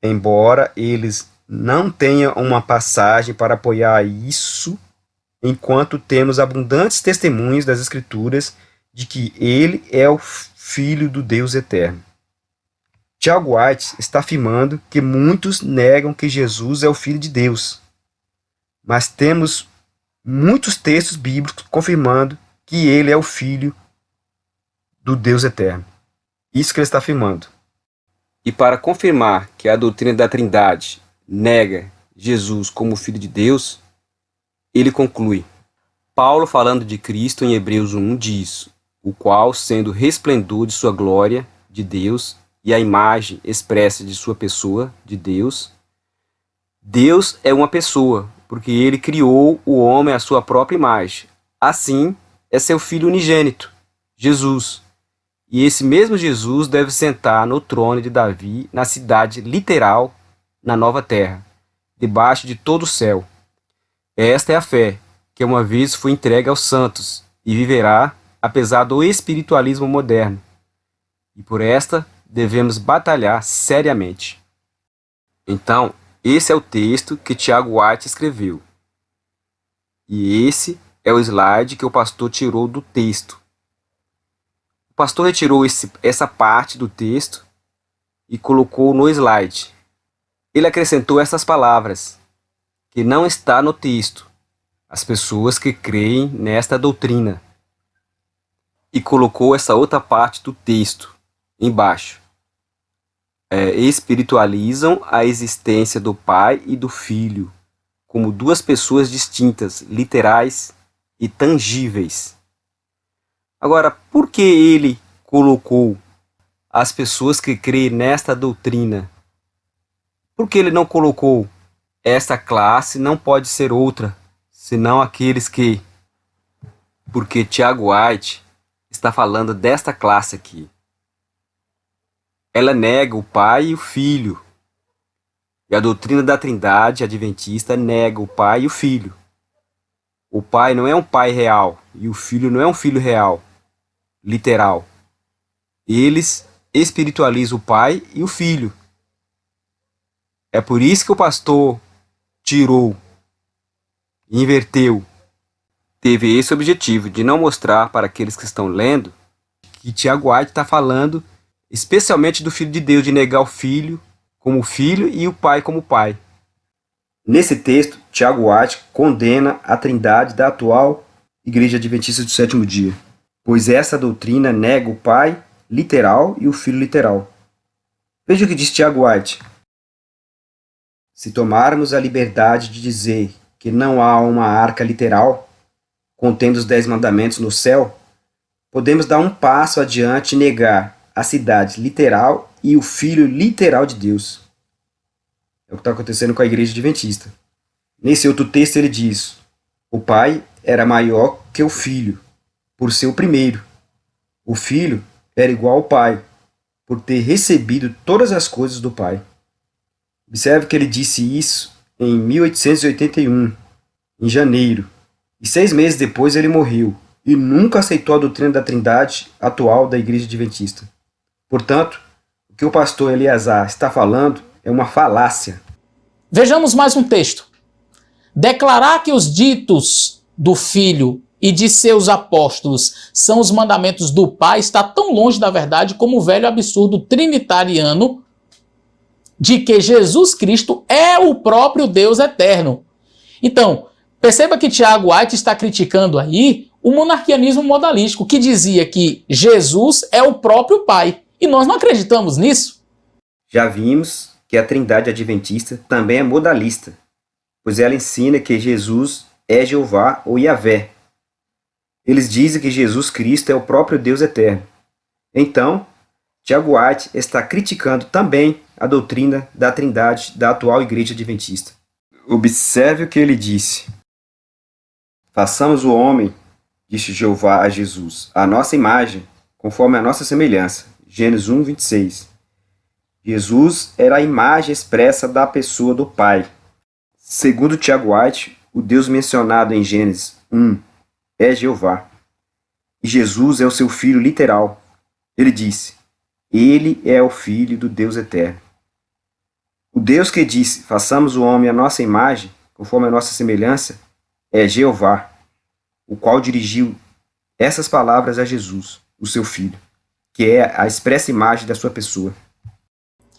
embora eles não tenham uma passagem para apoiar isso, enquanto temos abundantes testemunhos das Escrituras de que ele é o Filho do Deus eterno. Tiago White está afirmando que muitos negam que Jesus é o Filho de Deus, mas temos muitos textos bíblicos confirmando que ele é o Filho do Deus eterno. Isso que ele está afirmando. E para confirmar que a doutrina da Trindade nega Jesus como Filho de Deus, ele conclui: Paulo, falando de Cristo em Hebreus 1, diz: o qual, sendo resplendor de sua glória, de Deus, e a imagem expressa de sua pessoa, de Deus. Deus é uma pessoa, porque ele criou o homem à sua própria imagem. Assim, é seu Filho unigênito, Jesus. E esse mesmo Jesus deve sentar no trono de Davi, na cidade literal, na nova terra, debaixo de todo o céu. Esta é a fé, que uma vez foi entregue aos santos, e viverá apesar do espiritualismo moderno, e por esta devemos batalhar seriamente. Então, esse é o texto que Tiago White escreveu. E esse é o slide que o pastor tirou do texto. O pastor retirou essa parte do texto e colocou no slide. Ele acrescentou essas palavras, que não está no texto, as pessoas que creem nesta doutrina. E colocou essa outra parte do texto, embaixo. Espiritualizam a existência do Pai e do Filho, como duas pessoas distintas, literais e tangíveis. Agora, por que ele colocou as pessoas que creem nesta doutrina? Por que ele não colocou esta classe não pode ser outra, senão aqueles que... Porque Tiago White está falando desta classe aqui. Ela nega o Pai e o Filho. E a doutrina da Trindade adventista nega o Pai e o Filho. O Pai não é um Pai real e o Filho não é um Filho real, literal. Eles espiritualizam o Pai e o Filho. É por isso que o pastor tirou, inverteu. Teve esse objetivo de não mostrar para aqueles que estão lendo que Tiago White está falando especialmente do Filho de Deus, de negar o Filho como filho e o Pai como pai. Nesse texto, Tiago White condena a trindade da atual Igreja Adventista do Sétimo Dia, pois essa doutrina nega o Pai literal e o Filho literal. Veja o que diz Tiago White. Se tomarmos a liberdade de dizer que não há uma arca literal contendo os 10 mandamentos no céu, podemos dar um passo adiante e negar a cidade literal e o Filho literal de Deus. É o que está acontecendo com a Igreja Adventista. Nesse outro texto ele diz: o Pai era maior que o Filho, por ser o primeiro. O Filho era igual ao Pai, por ter recebido todas as coisas do Pai. Observe que ele disse isso em 1881, em janeiro, e 6 meses depois ele morreu, e nunca aceitou a doutrina da Trindade atual da Igreja Adventista. Portanto, o que o pastor Eleazar está falando é uma falácia. Vejamos mais um texto. Declarar que os ditos do Filho e de seus apóstolos são os mandamentos do Pai está tão longe da verdade como o velho absurdo trinitariano de que Jesus Cristo é o próprio Deus eterno. Então, perceba que Tiago White está criticando aí o monarquianismo modalístico, que dizia que Jesus é o próprio Pai. E nós não acreditamos nisso. Já vimos que a Trindade Adventista também é modalista, pois ela ensina que Jesus é Jeová ou Yahvé. Eles dizem que Jesus Cristo é o próprio Deus eterno. Então, Tiago White está criticando também a doutrina da Trindade da atual Igreja Adventista. Observe o que ele disse. Façamos o homem, disse Jeová a Jesus, a nossa imagem, conforme a nossa semelhança. Gênesis 1, 26. Jesus era a imagem expressa da pessoa do Pai. Segundo Tiago White, o Deus mencionado em Gênesis 1 é Jeová. E Jesus é o seu Filho literal. Ele disse: Ele é o Filho do Deus eterno. O Deus que disse: façamos o homem à nossa imagem, conforme a nossa semelhança, é Jeová, o qual dirigiu essas palavras a Jesus, o seu Filho, que é a expressa imagem da sua pessoa.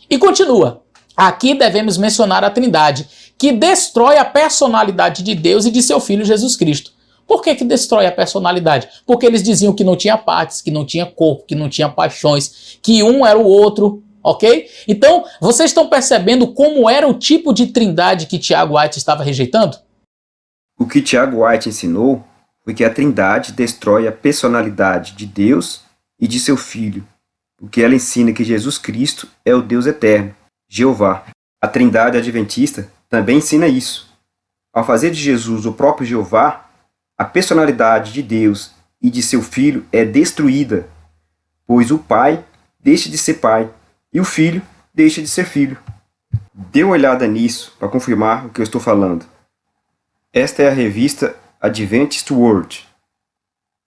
E continua. Aqui devemos mencionar a Trindade, que destrói a personalidade de Deus e de seu Filho Jesus Cristo. Por que destrói a personalidade? Porque eles diziam que não tinha partes, que não tinha corpo, que não tinha paixões, que um era o outro, ok? Então, vocês estão percebendo como era o tipo de Trindade que Tiago White estava rejeitando? O que Tiago White ensinou foi que a Trindade destrói a personalidade de Deus e de seu Filho, porque ela ensina que Jesus Cristo é o Deus eterno, Jeová. A Trindade Adventista também ensina isso. Ao fazer de Jesus o próprio Jeová, a personalidade de Deus e de seu Filho é destruída, pois o Pai deixa de ser Pai e o Filho deixa de ser Filho. Dê uma olhada nisso para confirmar o que eu estou falando. Esta é a revista Adventist World.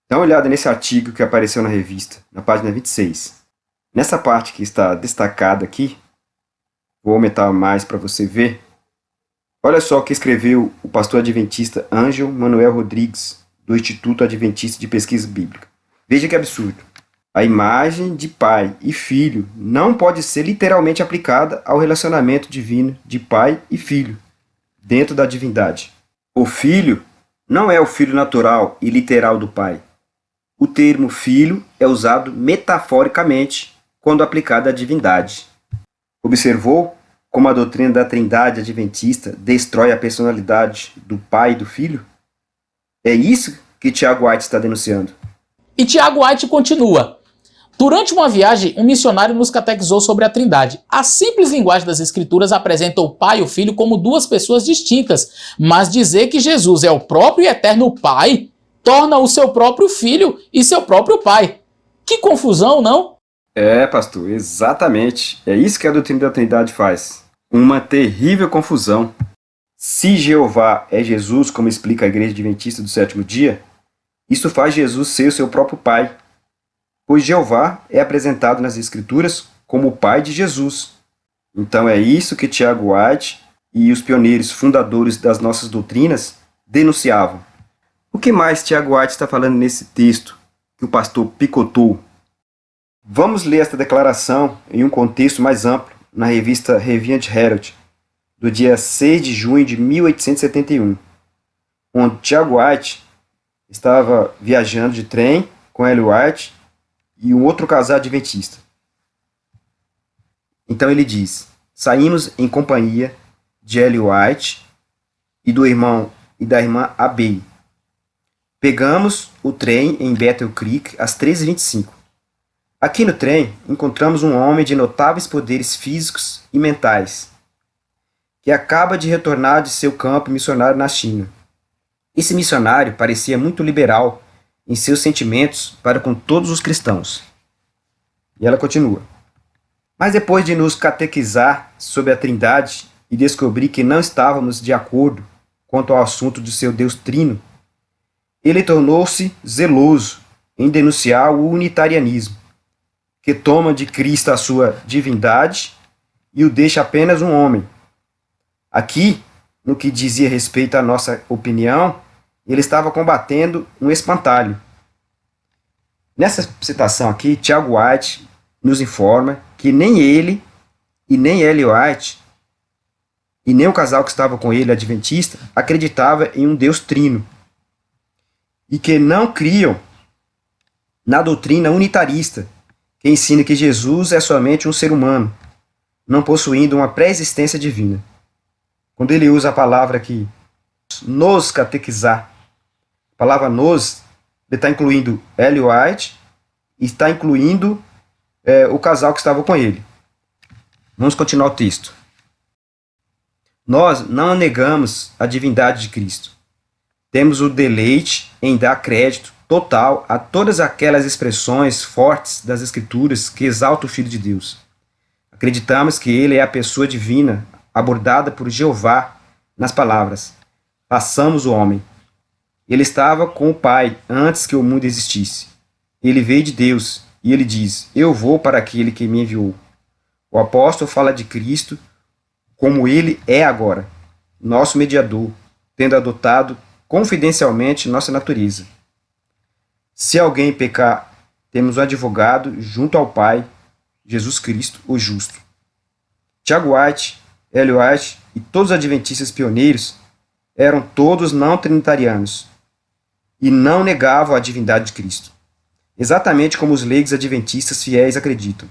Dá uma olhada nesse artigo que apareceu na revista, na página 26. Nessa parte que está destacada aqui, vou aumentar mais para você ver. Olha só o que escreveu o pastor adventista Ângelo Manuel Rodrigues, do Instituto Adventista de Pesquisa Bíblica. Veja que absurdo. A imagem de pai e filho não pode ser literalmente aplicada ao relacionamento divino de pai e filho, dentro da divindade. O filho não é o filho natural e literal do pai. O termo filho é usado metaforicamente quando aplicado à divindade. Observou como a doutrina da Trindade adventista destrói a personalidade do pai e do filho? É isso que Tiago White está denunciando. E Tiago White continua. Durante uma viagem, um missionário nos catequizou sobre a Trindade. A simples linguagem das Escrituras apresenta o Pai e o Filho como duas pessoas distintas, mas dizer que Jesus é o próprio e eterno Pai torna o seu próprio Filho e seu próprio Pai. Que confusão, não? É, pastor, exatamente. É isso que a doutrina da Trindade faz. Uma terrível confusão. Se Jeová é Jesus, como explica a Igreja Adventista do Sétimo Dia, isso faz Jesus ser o seu próprio Pai, pois Jeová é apresentado nas Escrituras como o Pai de Jesus. Então é isso que Tiago White e os pioneiros fundadores das nossas doutrinas denunciavam. O que mais Tiago White está falando nesse texto que o pastor picotou? Vamos ler esta declaração em um contexto mais amplo na revista Revient Herald, do dia 6 de junho de 1871, onde Tiago White estava viajando de trem com Ellen White e um outro casal adventista. Então ele diz: saímos em companhia de Ellen White e do irmão e da irmã Abbey. Pegamos o trem em Battle Creek às 13h25. Aqui no trem encontramos um homem de notáveis poderes físicos e mentais, que acaba de retornar de seu campo missionário na China. Esse missionário parecia muito liberal em seus sentimentos para com todos os cristãos. E ela continua. Mas depois de nos catequizar sobre a Trindade e descobrir que não estávamos de acordo quanto ao assunto de seu Deus Trino, ele tornou-se zeloso em denunciar o unitarianismo, que toma de Cristo a sua divindade e o deixa apenas um homem. Aqui, no que dizia respeito à nossa opinião, ele estava combatendo um espantalho. Nessa citação aqui, Tiago White nos informa que nem ele e nem Ellen White e nem o casal que estava com ele, adventista, acreditava em um Deus trino e que não criam na doutrina unitarista, que ensina que Jesus é somente um ser humano, não possuindo uma pré-existência divina. Quando ele usa a palavra aqui, nos catequizar, a palavra nos, ele está incluindo Ellen White e está incluindo o casal que estava com ele. Vamos continuar o texto. Nós não negamos a divindade de Cristo. Temos o deleite em dar crédito total a todas aquelas expressões fortes das Escrituras que exaltam o Filho de Deus. Acreditamos que ele é a pessoa divina abordada por Jeová nas palavras: façamos o homem. Ele estava com o Pai antes que o mundo existisse. Ele veio de Deus e ele diz: eu vou para aquele que me enviou. O apóstolo fala de Cristo como ele é agora, nosso mediador, tendo adotado confidencialmente nossa natureza. Se alguém pecar, temos um advogado junto ao Pai, Jesus Cristo, o justo. Tiago White, Ellen White e todos os adventistas pioneiros eram todos não trinitarianos e não negavam a divindade de Cristo, exatamente como os leigos adventistas fiéis acreditam.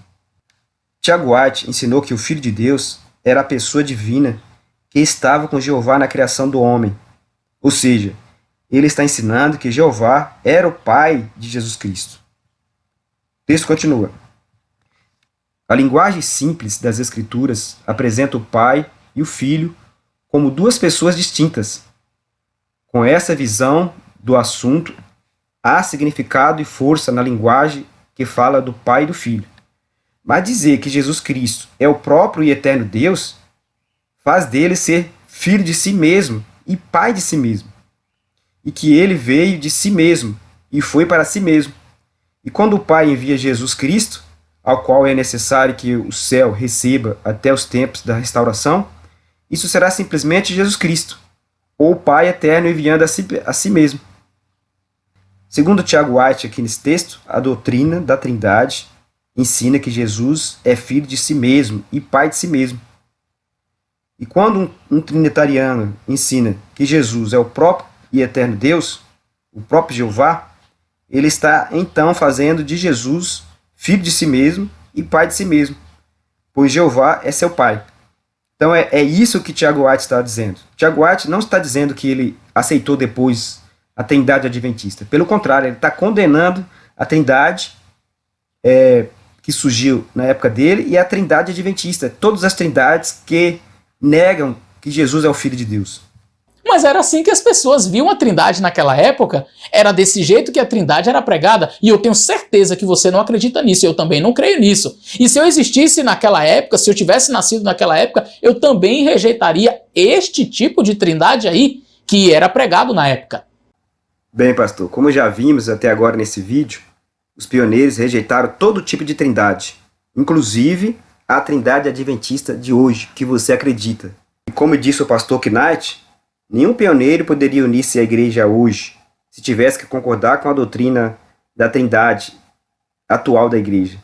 Tiago White ensinou que o Filho de Deus era a pessoa divina que estava com Jeová na criação do homem, ou seja, ele está ensinando que Jeová era o Pai de Jesus Cristo. O texto continua. A linguagem simples das Escrituras apresenta o Pai e o Filho como duas pessoas distintas. Com essa visão do assunto, há significado e força na linguagem que fala do Pai e do Filho. Mas dizer que Jesus Cristo é o próprio e eterno Deus faz dele ser filho de si mesmo e pai de si mesmo, e que ele veio de si mesmo e foi para si mesmo. E quando o Pai envia Jesus Cristo, ao qual é necessário que o céu receba até os tempos da restauração, isso será simplesmente Jesus Cristo, ou o Pai eterno enviando a si mesmo. Segundo Tiago White, aqui nesse texto, a doutrina da Trindade ensina que Jesus é filho de si mesmo e pai de si mesmo. E quando um trinitariano ensina que Jesus é o próprio e eterno Deus, o próprio Jeová, ele está então fazendo de Jesus filho de si mesmo e pai de si mesmo, pois Jeová é seu pai. Então é isso que Tiago White está dizendo. Tiago White não está dizendo que ele aceitou depois a Trindade Adventista. Pelo contrário, ele está condenando a Trindade que surgiu na época dele e a Trindade Adventista. Todas as trindades que negam que Jesus é o Filho de Deus. Mas era assim que as pessoas viam a Trindade naquela época. Era desse jeito que a Trindade era pregada. E eu tenho certeza que você não acredita nisso. Eu também não creio nisso. E se eu existisse naquela época, se eu tivesse nascido naquela época, eu também rejeitaria este tipo de Trindade aí que era pregado na época. Bem, pastor, como já vimos até agora nesse vídeo, os pioneiros rejeitaram todo tipo de trindade, inclusive a Trindade Adventista de hoje, que você acredita. E como disse o pastor Knight, nenhum pioneiro poderia unir-se à igreja hoje se tivesse que concordar com a doutrina da Trindade atual da igreja.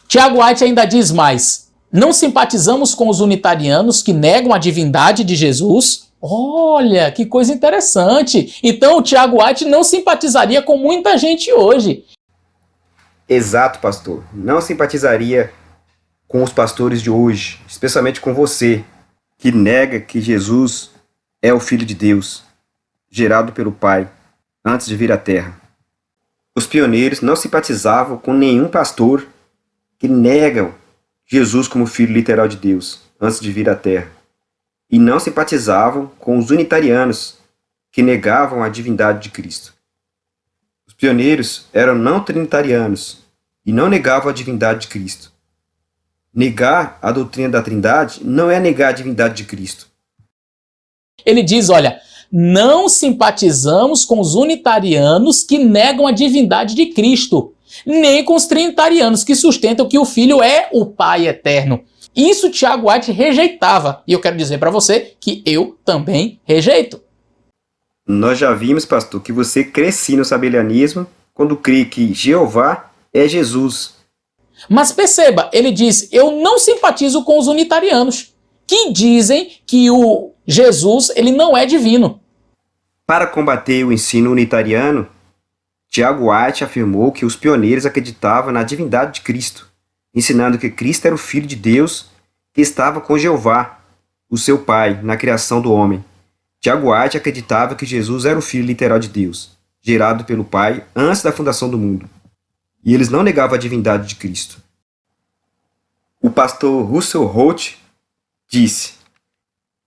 Tiago White ainda diz mais: não simpatizamos com os unitarianos que negam a divindade de Jesus. Olha, que coisa interessante. Então o Tiago White não simpatizaria com muita gente hoje. Exato, pastor. Não simpatizaria com os pastores de hoje, especialmente com você, que nega que Jesus é o Filho de Deus, gerado pelo Pai, antes de vir à Terra. Os pioneiros não simpatizavam com nenhum pastor que negam Jesus como Filho literal de Deus, antes de vir à Terra. E não simpatizavam com os unitarianos, que negavam a divindade de Cristo. Os pioneiros eram não trinitarianos e não negavam a divindade de Cristo. Negar a doutrina da Trindade não é negar a divindade de Cristo. Ele diz, olha, não simpatizamos com os unitarianos que negam a divindade de Cristo, nem com os trinitarianos que sustentam que o Filho é o Pai eterno. Isso Tiago White rejeitava, e eu quero dizer para você que eu também rejeito. Nós já vimos, pastor, que você cresce no sabelianismo quando crê que Jeová é Jesus. Mas perceba, ele diz, eu não simpatizo com os unitarianos, que dizem que o Jesus ele não é divino. Para combater o ensino unitariano, Tiago White afirmou que os pioneiros acreditavam na divindade de Cristo, ensinando que Cristo era o Filho de Deus que estava com Jeová, o seu Pai, na criação do homem. Tiago White acreditava que Jesus era o Filho literal de Deus, gerado pelo Pai antes da fundação do mundo. E eles não negavam a divindade de Cristo. O pastor Russell Holt disse: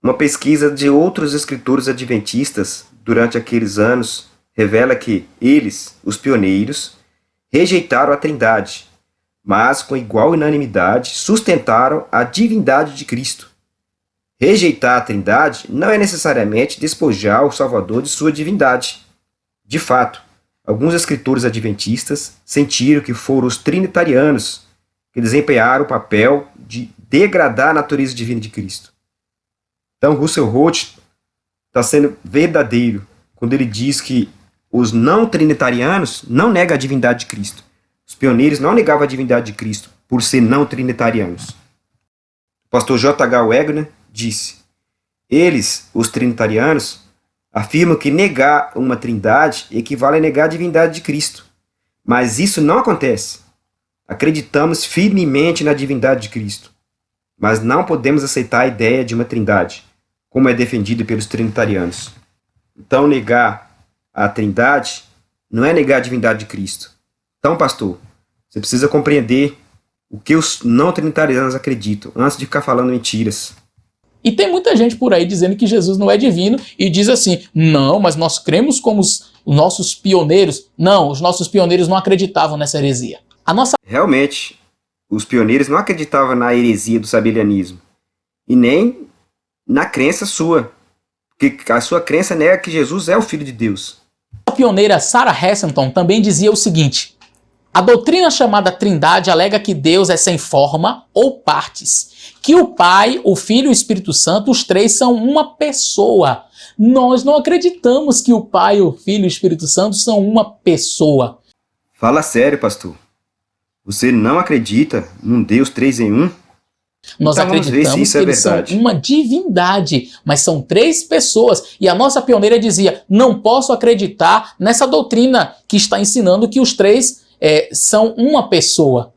uma pesquisa de outros escritores adventistas durante aqueles anos revela que eles, os pioneiros, rejeitaram a Trindade, mas com igual unanimidade sustentaram a divindade de Cristo. Rejeitar a Trindade não é necessariamente despojar o Salvador de sua divindade. De fato, alguns escritores adventistas sentiram que foram os trinitarianos que desempenharam o papel de degradar a natureza divina de Cristo. Então, Russell Holt está sendo verdadeiro quando ele diz que os não trinitarianos não negam a divindade de Cristo. Os pioneiros não negavam a divindade de Cristo por ser não trinitarianos. O pastor J.H. Wagner disse: eles, os trinitarianos, afirmam que negar uma trindade equivale a negar a divindade de Cristo. Mas isso não acontece. Acreditamos firmemente na divindade de Cristo, mas não podemos aceitar a ideia de uma trindade, como é defendida pelos trinitarianos. Então, negar a trindade não é negar a divindade de Cristo. Então, pastor, você precisa compreender o que os não trinitarianos acreditam, antes de ficar falando mentiras. E tem muita gente por aí dizendo que Jesus não é divino e diz assim, não, mas nós cremos como os nossos pioneiros. Não, os nossos pioneiros não acreditavam nessa heresia. Realmente, os pioneiros não acreditavam na heresia do sabelianismo, e nem na crença sua, porque a sua crença nega que Jesus é o Filho de Deus. A pioneira Sarah Hesselton também dizia o seguinte: a doutrina chamada Trindade alega que Deus é sem forma ou partes, que o Pai, o Filho e o Espírito Santo, os três são uma pessoa. Nós não acreditamos que o Pai, o Filho e o Espírito Santo são uma pessoa. Fala sério, pastor. Você não acredita num Deus 3 em 1? Nós Então vamos ver se acreditamos isso que é eles são verdade. uma divindade, mas são três pessoas. E a nossa pioneira dizia: não posso acreditar nessa doutrina que está ensinando que os três são uma pessoa.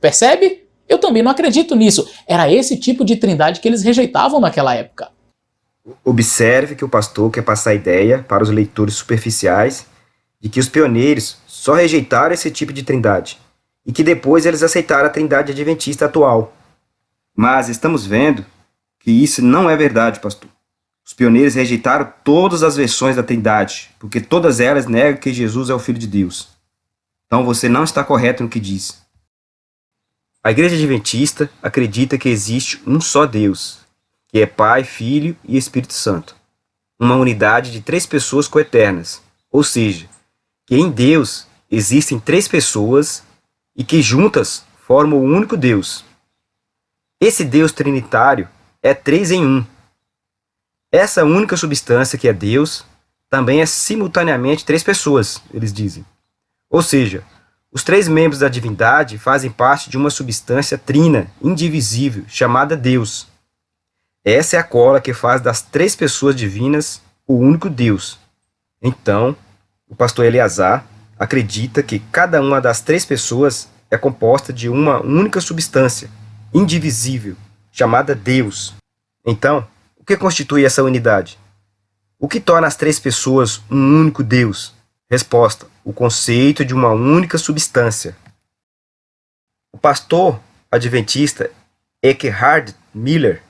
Percebe? Eu também não acredito nisso. Era esse tipo de trindade que eles rejeitavam naquela época. Observe que o pastor quer passar a ideia para os leitores superficiais de que os pioneiros só rejeitaram esse tipo de trindade e que depois eles aceitaram a trindade adventista atual. Mas estamos vendo que isso não é verdade, pastor. Os pioneiros rejeitaram todas as versões da trindade, porque todas elas negam que Jesus é o Filho de Deus. Então você não está correto no que diz. A Igreja Adventista acredita que existe um só Deus, que é Pai, Filho e Espírito Santo. Uma unidade de três pessoas coeternas, ou seja, que em Deus existem três pessoas e que juntas formam o único Deus. Esse Deus trinitário é 3 em 1. Essa única substância que é Deus também é simultaneamente três pessoas, eles dizem. Ou seja, os três membros da divindade fazem parte de uma substância trina, indivisível, chamada Deus. Essa é a cola que faz das três pessoas divinas o único Deus. Então, o pastor Eleazar acredita que cada uma das três pessoas é composta de uma única substância, indivisível, chamada Deus. Então, o que constitui essa unidade? O que torna as três pessoas um único Deus? Resposta: o conceito de uma única substância. O pastor adventista Eckhard Miller,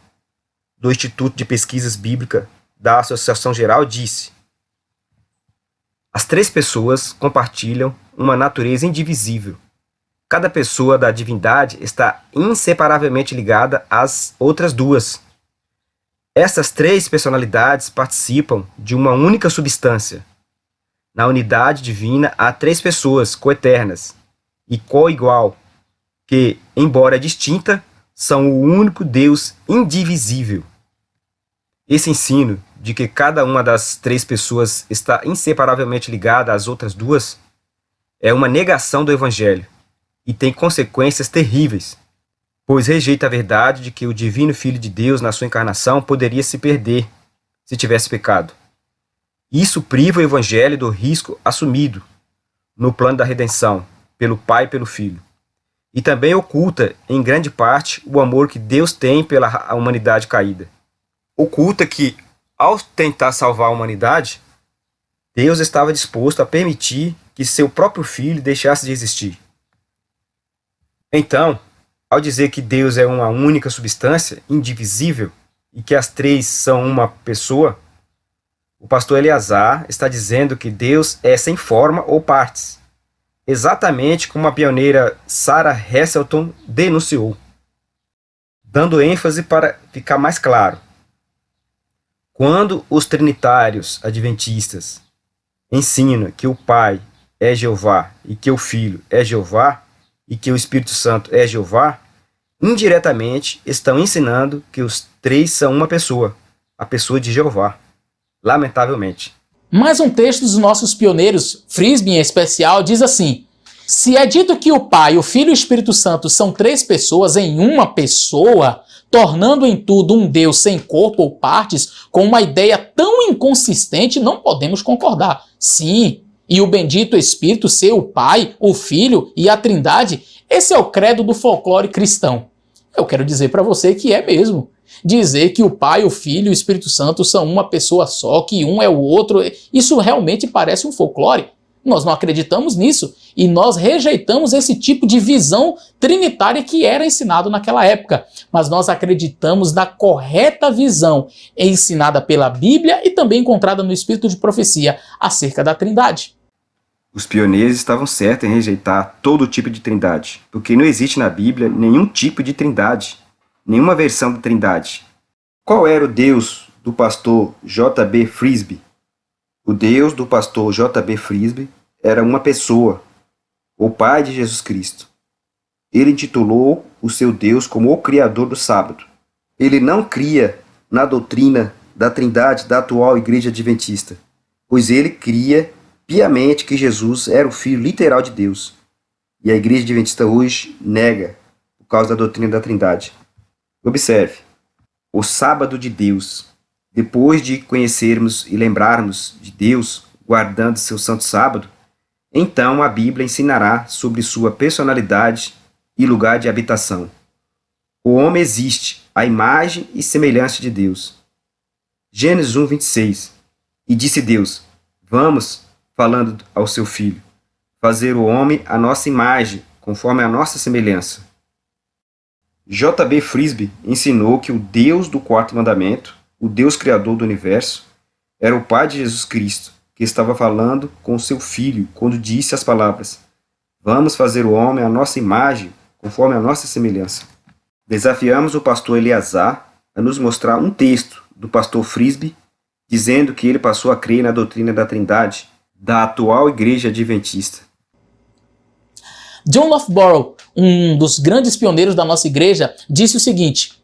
do Instituto de Pesquisas Bíblicas da Associação Geral, disse: as três pessoas compartilham uma natureza indivisível. Cada pessoa da divindade está inseparavelmente ligada às outras duas. Essas três personalidades participam de uma única substância. Na unidade divina há três pessoas coeternas e coigual, que, embora distinta, são o único Deus indivisível. Esse ensino de que cada uma das três pessoas está inseparavelmente ligada às outras duas é uma negação do Evangelho e tem consequências terríveis, pois rejeita a verdade de que o divino Filho de Deus, na sua encarnação, poderia se perder se tivesse pecado. Isso priva o Evangelho do risco assumido no plano da redenção, pelo Pai e pelo Filho. E também oculta, em grande parte, o amor que Deus tem pela humanidade caída. Oculta que, ao tentar salvar a humanidade, Deus estava disposto a permitir que seu próprio Filho deixasse de existir. Então, ao dizer que Deus é uma única substância, indivisível, e que as três são uma pessoa, o pastor Eleazar está dizendo que Deus é sem forma ou partes, exatamente como a pioneira Sarah Hesselton denunciou. Dando ênfase para ficar mais claro, quando os trinitários adventistas ensinam que o Pai é Jeová e que o Filho é Jeová e que o Espírito Santo é Jeová, indiretamente estão ensinando que os três são uma pessoa, a pessoa de Jeová. Lamentavelmente. Mais um texto dos nossos pioneiros, Frisbee em especial, diz assim: se é dito que o Pai, o Filho e o Espírito Santo são três pessoas em uma pessoa, tornando em tudo um Deus sem corpo ou partes, com uma ideia tão inconsistente, não podemos concordar. Sim, e o bendito Espírito ser o Pai, o Filho e a Trindade, esse é o credo do folclore cristão. Eu quero dizer para você que é mesmo. Dizer que o Pai, o Filho e o Espírito Santo são uma pessoa só, que um é o outro, isso realmente parece um folclore. Nós não acreditamos nisso e nós rejeitamos esse tipo de visão trinitária que era ensinado naquela época. Mas nós acreditamos na correta visão ensinada pela Bíblia e também encontrada no Espírito de Profecia acerca da Trindade. Os pioneiros estavam certos em rejeitar todo tipo de trindade, porque não existe na Bíblia nenhum tipo de trindade, nenhuma versão da trindade. Qual era o Deus do pastor J.B. Frisbee? O Deus do pastor J.B. Frisbee era uma pessoa, o Pai de Jesus Cristo. Ele intitulou o seu Deus como o Criador do sábado. Ele não cria na doutrina da Trindade da atual Igreja Adventista, pois ele cria piamente que Jesus era o Filho literal de Deus. E a Igreja Adventista hoje nega por causa da doutrina da Trindade. Observe, o sábado de Deus. Depois de conhecermos e lembrarmos de Deus, guardando seu santo sábado, então a Bíblia ensinará sobre sua personalidade e lugar de habitação. O homem existe, à imagem e semelhança de Deus. Gênesis 1, 26. E disse Deus, vamos, falando ao seu filho, fazer o homem à nossa imagem, conforme a nossa semelhança. J.B. Frisbee ensinou que o Deus do quarto mandamento, o Deus criador do universo, era o Pai de Jesus Cristo, que estava falando com seu filho quando disse as palavras, vamos fazer o homem à nossa imagem, conforme a nossa semelhança. Desafiamos o pastor Eleazar a nos mostrar um texto do pastor Frisbee dizendo que ele passou a crer na doutrina da Trindade da atual Igreja Adventista. John Loughborough, um dos grandes pioneiros da nossa igreja, disse o seguinte: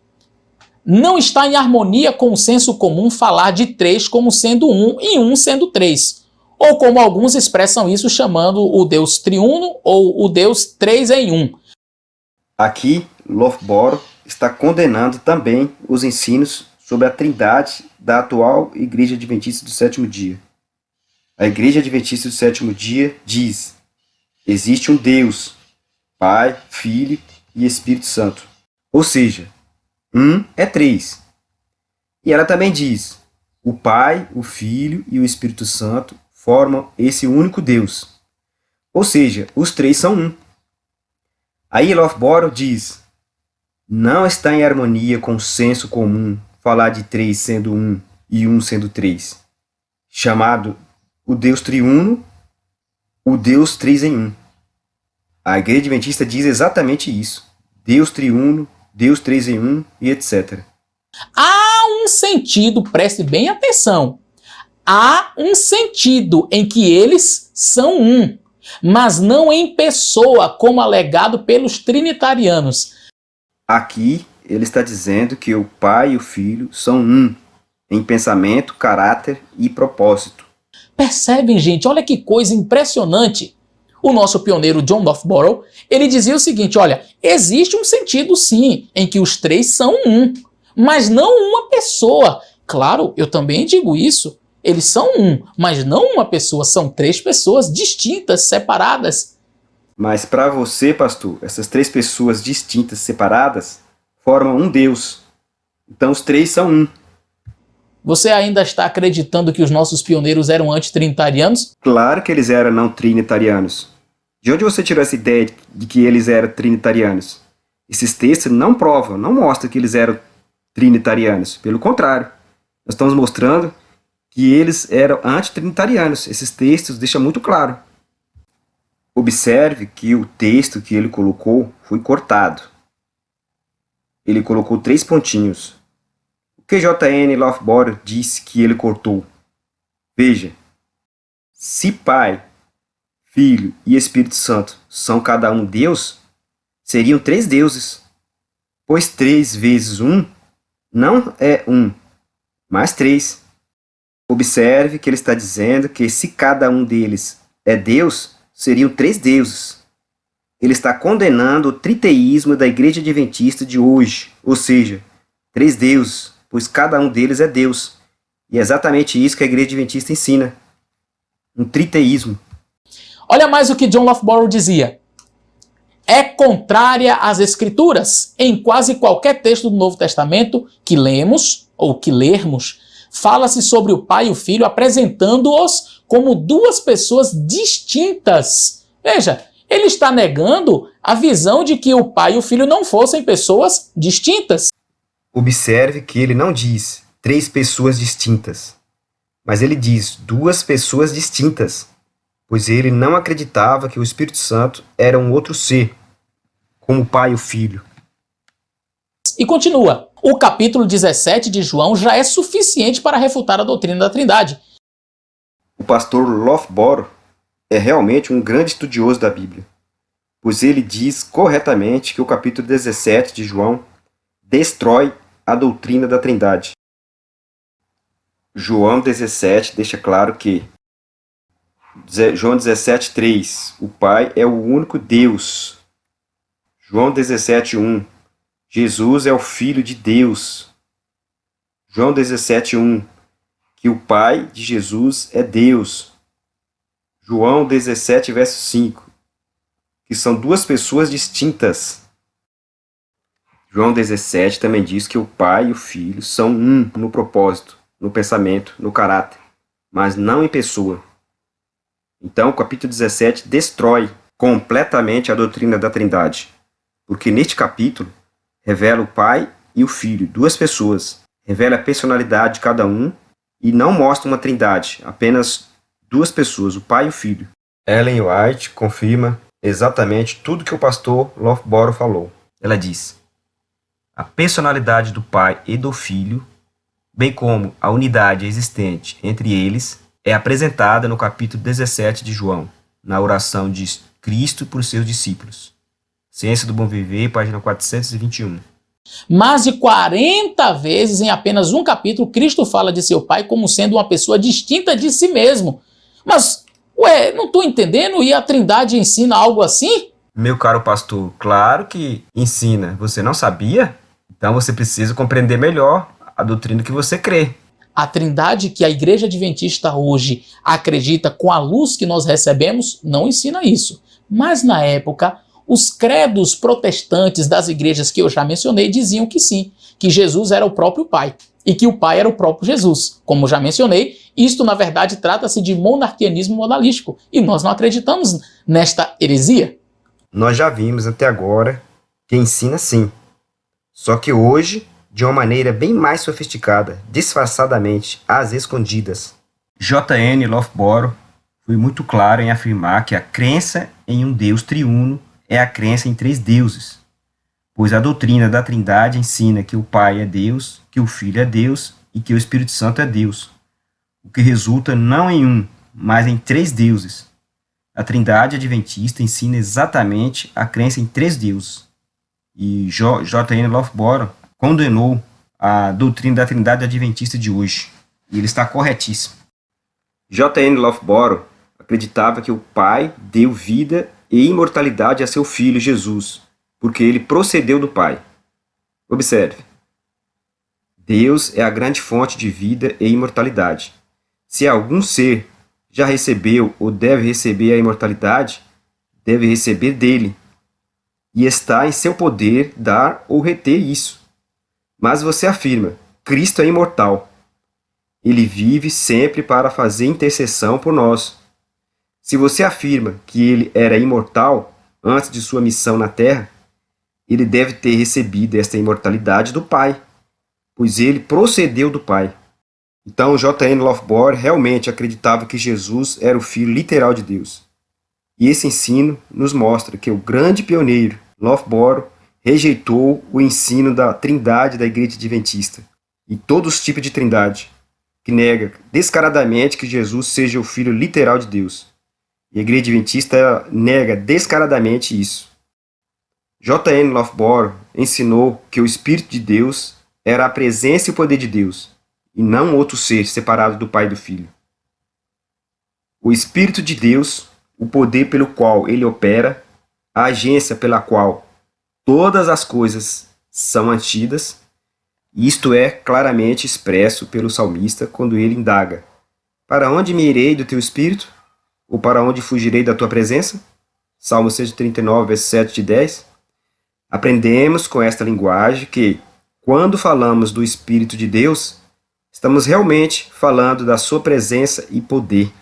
não está em harmonia com o senso comum falar de três como sendo um e um sendo três, ou como alguns expressam isso chamando o Deus triuno ou o Deus três em um. Aqui, Loughborough está condenando também os ensinos sobre a Trindade da atual Igreja Adventista do Sétimo Dia. A Igreja Adventista do Sétimo Dia diz: existe um Deus, Pai, Filho e Espírito Santo. Ou seja, um é três. E ela também diz: o Pai, o Filho e o Espírito Santo formam esse único Deus. Ou seja, os três são um. Aí Loughborough diz: não está em harmonia com o senso comum falar de três sendo um e um sendo três, chamado o Deus triuno, o Deus três em um. A Igreja Adventista diz exatamente isso: Deus triuno, Deus três em um e etc. Há um sentido, preste bem atenção, há um sentido em que eles são um, mas não em pessoa, como alegado pelos trinitarianos. Aqui ele está dizendo que o Pai e o Filho são um, em pensamento, caráter e propósito. Percebem, gente? Olha que coisa impressionante. O nosso pioneiro John Loughborough, ele dizia o seguinte, olha, existe um sentido sim, em que os três são um, mas não uma pessoa. Claro, eu também digo isso. Eles são um, mas não uma pessoa, são três pessoas distintas, separadas. Mas para você, pastor, essas três pessoas distintas, separadas, formam um Deus. Então os três são um. Você ainda está acreditando que os nossos pioneiros eram antitrinitarianos? Claro que eles eram não trinitarianos. De onde você tirou essa ideia de que eles eram trinitarianos? Esses textos não provam, não mostram que eles eram trinitarianos. Pelo contrário, nós estamos mostrando que eles eram antitrinitarianos. Esses textos deixam muito claro. Observe que o texto que ele colocou foi cortado. Ele colocou 3 pontinhos. O que J.N. Loughborough disse que ele cortou? Veja, se Pai, Filho e Espírito Santo são cada um Deus, seriam 3 deuses, pois 3 vezes 1 não é 1, mas 3. Observe que ele está dizendo que se cada um deles é Deus, seriam 3 deuses. Ele está condenando o triteísmo da Igreja Adventista de hoje, ou seja, 3 deuses, pois cada um deles é Deus. E é exatamente isso que a Igreja Adventista ensina, um triteísmo. Olha mais o que John Loughborough dizia. É contrária às Escrituras. Em quase qualquer texto do Novo Testamento que lemos, ou que lermos, fala-se sobre o Pai e o Filho apresentando-os como 2 pessoas distintas. Veja, ele está negando a visão de que o Pai e o Filho não fossem pessoas distintas. Observe que ele não diz 3 pessoas distintas, mas ele diz 2 pessoas distintas, pois ele não acreditava que o Espírito Santo era um outro ser, como o Pai e o Filho. E continua. O capítulo 17 de João já é suficiente para refutar a doutrina da Trindade. O pastor Lothboro é realmente um grande estudioso da Bíblia, pois ele diz corretamente que o capítulo 17 de João destrói a doutrina da Trindade. João 17 deixa claro que João 17:3, o Pai é o único Deus. João 17:1, Jesus é o Filho de Deus. João 17:1, que o Pai de Jesus é Deus. João 17, verso 5, que são duas pessoas distintas. João 17 também diz que o Pai e o Filho são um no propósito, no pensamento, no caráter, mas não em pessoa. Então, o capítulo 17 destrói completamente a doutrina da Trindade, porque neste capítulo revela o Pai e o Filho, duas pessoas, revela a personalidade de cada um e não mostra uma trindade, apenas duas pessoas, o Pai e o Filho. Ellen White confirma exatamente tudo que o pastor Lothboro falou. Ela diz: a personalidade do Pai e do Filho, bem como a unidade existente entre eles, é apresentada no capítulo 17 de João, na oração de Cristo por seus discípulos. Ciência do Bom Viver, página 421. Mais de 40 vezes em apenas um capítulo, Cristo fala de seu Pai como sendo uma pessoa distinta de si mesmo. Mas, não estou entendendo, e a Trindade ensina algo assim? Meu caro pastor, claro que ensina. Você não sabia? Então você precisa compreender melhor a doutrina que você crê. A Trindade que a Igreja Adventista hoje acredita com a luz que nós recebemos não ensina isso. Mas na época, os credos protestantes das igrejas que eu já mencionei diziam que sim, que Jesus era o próprio Pai e que o Pai era o próprio Jesus. Como já mencionei, isto na verdade trata-se de monarquianismo modalístico e nós não acreditamos nesta heresia. Nós já vimos até agora que ensina sim, só que hoje de uma maneira bem mais sofisticada, disfarçadamente, às escondidas. J.N. Lothboro foi muito claro em afirmar que a crença em um Deus triuno é a crença em três deuses, pois a doutrina da Trindade ensina que o Pai é Deus, que o Filho é Deus e que o Espírito Santo é Deus, o que resulta não em um, mas em três deuses. A Trindade Adventista ensina exatamente a crença em três deuses, e J.N. Lothboro condenou a doutrina da Trindade Adventista de hoje. E ele está corretíssimo. J.N. Lothboro acreditava que o Pai deu vida e imortalidade a seu Filho Jesus, porque ele procedeu do Pai. Observe. Deus é a grande fonte de vida e imortalidade. Se algum ser já recebeu ou deve receber a imortalidade, deve receber dele. E está em seu poder dar ou reter isso. Mas você afirma, Cristo é imortal. Ele vive sempre para fazer intercessão por nós. Se você afirma que ele era imortal antes de sua missão na Terra, ele deve ter recebido esta imortalidade do Pai, pois ele procedeu do Pai. Então J.N. Lothboro realmente acreditava que Jesus era o Filho literal de Deus. E esse ensino nos mostra que o grande pioneiro, Lothboro, rejeitou o ensino da Trindade da Igreja Adventista e todos os tipos de Trindade, que nega descaradamente que Jesus seja o Filho literal de Deus. E a Igreja Adventista nega descaradamente isso. J.N. Lothboro ensinou que o Espírito de Deus era a presença e o poder de Deus, e não outro ser separado do Pai e do Filho. O Espírito de Deus, o poder pelo qual ele opera, a agência pela qual todas as coisas são mantidas, isto é claramente expresso pelo salmista quando ele indaga: para onde me irei do teu espírito? Ou para onde fugirei da tua presença? Salmo 139, versos 7 e 10. Aprendemos com esta linguagem que, quando falamos do Espírito de Deus, estamos realmente falando da sua presença e poder.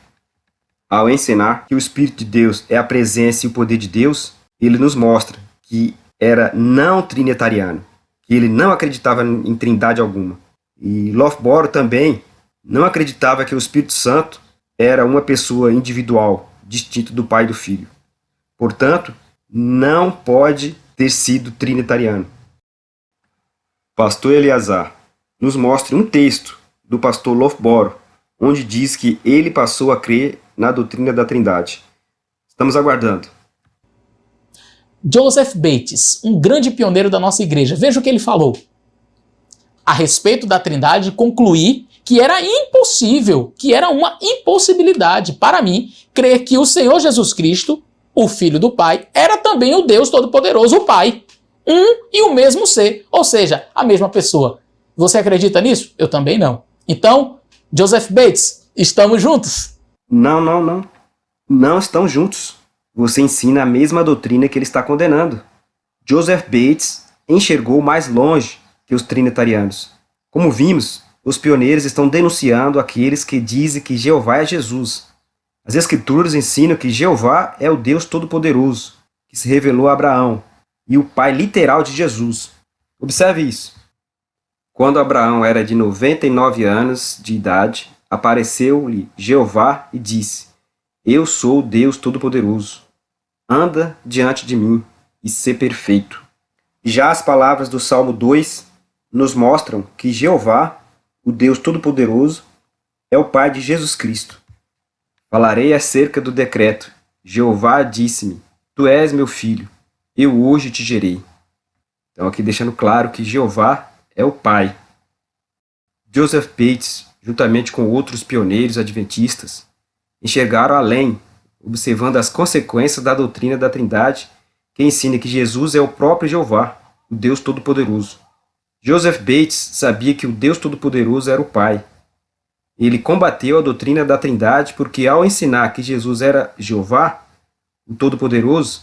Ao ensinar que o Espírito de Deus é a presença e o poder de Deus, ele nos mostra que era não trinitariano, que ele não acreditava em trindade alguma. E Lothboro também não acreditava que o Espírito Santo era uma pessoa individual, distinta do Pai e do Filho. Portanto, não pode ter sido trinitariano. Pastor Eleazar nos mostra um texto do pastor Lothboro, onde diz que ele passou a crer na doutrina da Trindade. Estamos aguardando. Joseph Bates, um grande pioneiro da nossa igreja, veja o que ele falou. A respeito da Trindade, concluí que era impossível, que era uma impossibilidade para mim crer que o Senhor Jesus Cristo, o Filho do Pai, era também o Deus Todo-Poderoso, o Pai. Um e o mesmo ser, ou seja, a mesma pessoa. Você acredita nisso? Eu também não. Então, Joseph Bates, estamos juntos? Não. Não estão juntos. Você ensina a mesma doutrina que ele está condenando. Joseph Bates enxergou mais longe que os trinitarianos. Como vimos, os pioneiros estão denunciando aqueles que dizem que Jeová é Jesus. As Escrituras ensinam que Jeová é o Deus Todo-Poderoso, que se revelou a Abraão, e o pai literal de Jesus. Observe isso. Quando Abraão era de 99 anos de idade, apareceu-lhe Jeová e disse: Eu sou o Deus Todo-Poderoso. Anda diante de mim e sê perfeito. Já as palavras do Salmo 2 nos mostram que Jeová, o Deus Todo-Poderoso, é o Pai de Jesus Cristo. Falarei acerca do decreto. Jeová disse-me: Tu és meu filho, eu hoje te gerei. Então aqui deixando claro que Jeová é o Pai. Joseph Bates, juntamente com outros pioneiros adventistas, enxergaram além, observando as consequências da doutrina da Trindade, que ensina que Jesus é o próprio Jeová, o Deus Todo-Poderoso. Joseph Bates sabia que o Deus Todo-Poderoso era o Pai. Ele combateu a doutrina da Trindade porque, ao ensinar que Jesus era Jeová, o Todo-Poderoso,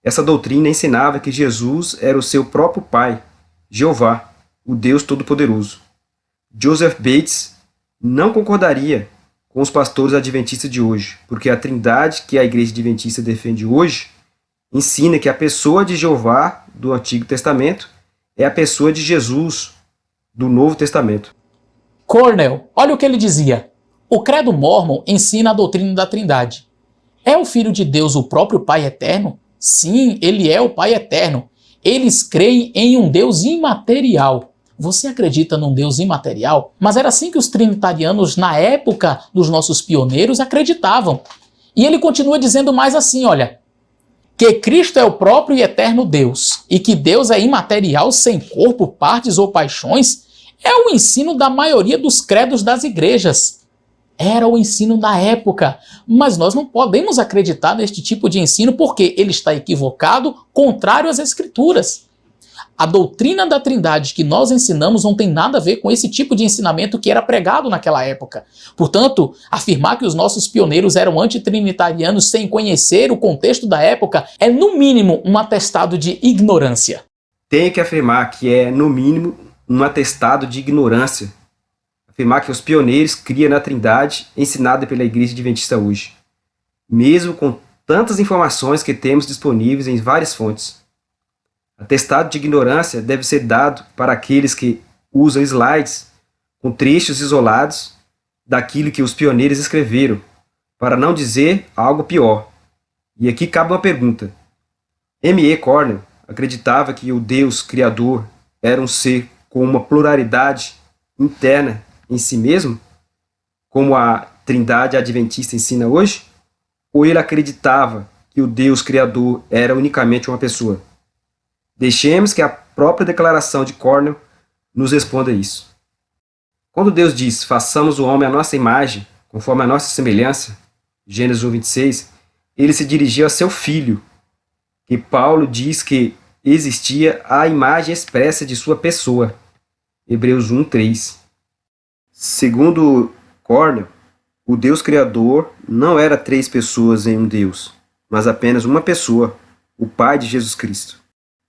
essa doutrina ensinava que Jesus era o seu próprio Pai, Jeová, o Deus Todo-Poderoso. Joseph Bates não concordaria com os pastores adventistas de hoje, porque a Trindade que a Igreja Adventista defende hoje ensina que a pessoa de Jeová do Antigo Testamento é a pessoa de Jesus do Novo Testamento. Cornell, olha o que ele dizia. O credo mórmon ensina a doutrina da Trindade. É o Filho de Deus o próprio Pai eterno? Sim, ele é o Pai eterno. Eles creem em um Deus imaterial. Você acredita num Deus imaterial? Mas era assim que os trinitarianos, na época dos nossos pioneiros, acreditavam. E ele continua dizendo mais assim, olha, que Cristo é o próprio e eterno Deus, e que Deus é imaterial, sem corpo, partes ou paixões, é o ensino da maioria dos credos das igrejas. Era o ensino da época, mas nós não podemos acreditar neste tipo de ensino porque ele está equivocado, contrário às Escrituras. A doutrina da Trindade que nós ensinamos não tem nada a ver com esse tipo de ensinamento que era pregado naquela época. Portanto, afirmar que os nossos pioneiros eram antitrinitarianos sem conhecer o contexto da época é, no mínimo, um atestado de ignorância. Tenho que afirmar que é, no mínimo, um atestado de ignorância. Afirmar que os pioneiros criam na Trindade ensinada pela Igreja Adventista hoje, mesmo com tantas informações que temos disponíveis em várias fontes. Atestado de ignorância deve ser dado para aqueles que usam slides com trechos isolados daquilo que os pioneiros escreveram, para não dizer algo pior. E aqui cabe uma pergunta. M.E. Cornell acreditava que o Deus Criador era um ser com uma pluralidade interna em si mesmo, como a Trindade Adventista ensina hoje? Ou ele acreditava que o Deus Criador era unicamente uma pessoa? Deixemos que a própria declaração de Cornell nos responda isso. Quando Deus diz, façamos o homem à nossa imagem, conforme a nossa semelhança, Gênesis 1:26, ele se dirigiu a seu filho, que Paulo diz que existia a imagem expressa de sua pessoa, Hebreus 1:3. Segundo Cornell, o Deus Criador não era 3 pessoas em um Deus, mas apenas uma pessoa, o Pai de Jesus Cristo.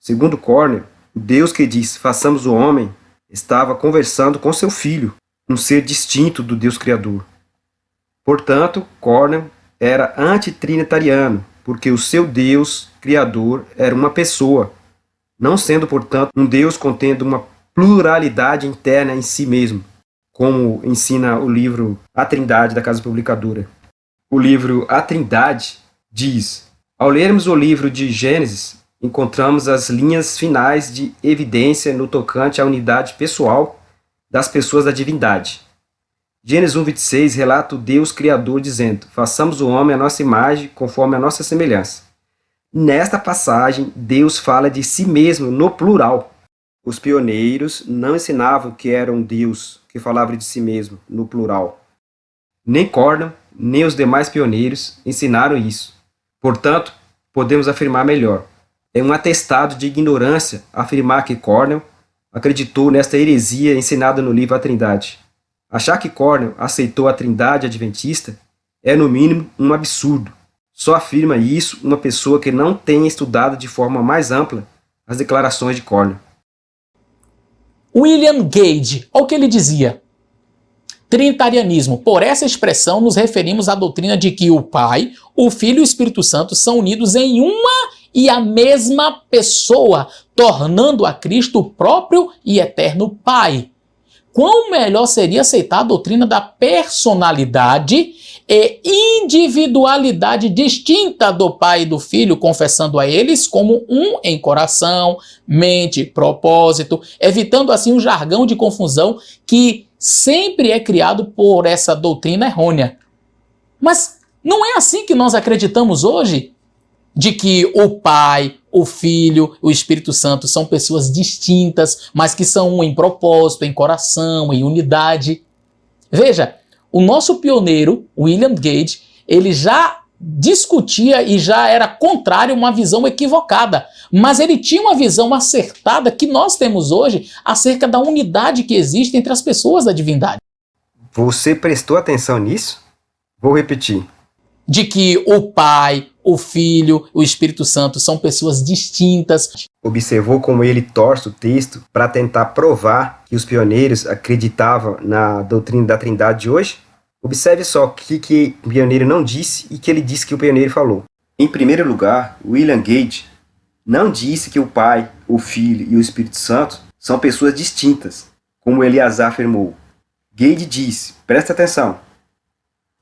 Segundo Cornell, o Deus que diz, façamos o homem, estava conversando com seu filho, um ser distinto do Deus Criador. Portanto, Cornell era antitrinitariano, porque o seu Deus Criador era uma pessoa, não sendo, portanto, um Deus contendo uma pluralidade interna em si mesmo, como ensina o livro A Trindade, da Casa Publicadora. O livro A Trindade diz, ao lermos o livro de Gênesis, encontramos as linhas finais de evidência no tocante à unidade pessoal das pessoas da divindade. Gênesis 1:26 relata o Deus Criador dizendo: façamos o homem à nossa imagem, conforme a nossa semelhança. Nesta passagem, Deus fala de si mesmo no plural. Os pioneiros não ensinavam que era um Deus que falava de si mesmo no plural. Nem Cornell, nem os demais pioneiros ensinaram isso. Portanto, podemos afirmar melhor. É um atestado de ignorância afirmar que Cornell acreditou nesta heresia ensinada no livro A Trindade. Achar que Cornell aceitou a Trindade adventista é, no mínimo, um absurdo. Só afirma isso uma pessoa que não tenha estudado de forma mais ampla as declarações de Cornell. William Gage, olha o que ele dizia. Trinitarianismo. Por essa expressão nos referimos à doutrina de que o Pai, o Filho e o Espírito Santo são unidos em uma e a mesma pessoa, tornando a Cristo o próprio e eterno Pai. Quão melhor seria aceitar a doutrina da personalidade e individualidade distinta do Pai e do Filho, confessando a eles como um em coração, mente, propósito, evitando assim um jargão de confusão que sempre é criado por essa doutrina errônea. Mas não é assim que nós acreditamos hoje? De que o Pai, o Filho, o Espírito Santo são pessoas distintas, mas que são um em propósito, em coração, em unidade. Veja, o nosso pioneiro, William Gage, ele já discutia e já era contrário a uma visão equivocada, mas ele tinha uma visão acertada que nós temos hoje acerca da unidade que existe entre as pessoas da divindade. Você prestou atenção nisso? Vou repetir. De que o Pai, o Filho, o Espírito Santo são pessoas distintas. Observou como ele torce o texto para tentar provar que os pioneiros acreditavam na doutrina da Trindade de hoje? Observe só o que o pioneiro não disse e que ele disse que o pioneiro falou. Em primeiro lugar, William Gage não disse que o Pai, o Filho e o Espírito Santo são pessoas distintas, como Eleazar afirmou. Gage disse, presta atenção,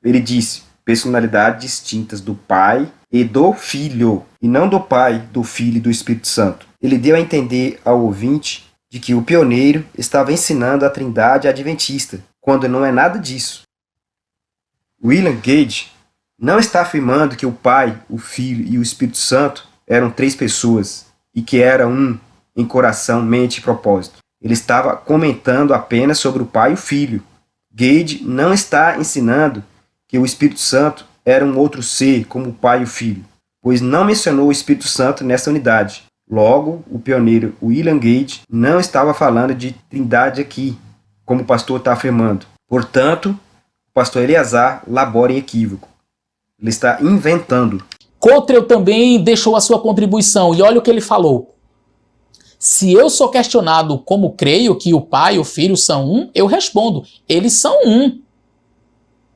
ele disse personalidades distintas do Pai e do Filho, e não do Pai, do Filho e do Espírito Santo. Ele deu a entender ao ouvinte de que o pioneiro estava ensinando a Trindade adventista, quando não é nada disso. William Gage não está afirmando que o Pai, o Filho e o Espírito Santo eram três pessoas e que era um em coração, mente e propósito. Ele estava comentando apenas sobre o Pai e o Filho. Gage não está ensinando que o Espírito Santo era um outro ser, como o Pai e o Filho, pois não mencionou o Espírito Santo nessa unidade. Logo, o pioneiro William Gage não estava falando de Trindade aqui, como o pastor está afirmando. Portanto, o pastor Eleazar labora em equívoco. Ele está inventando. Cottrell também deixou a sua contribuição e olha o que ele falou. Se eu sou questionado como creio que o Pai e o Filho são um, eu respondo, eles são um,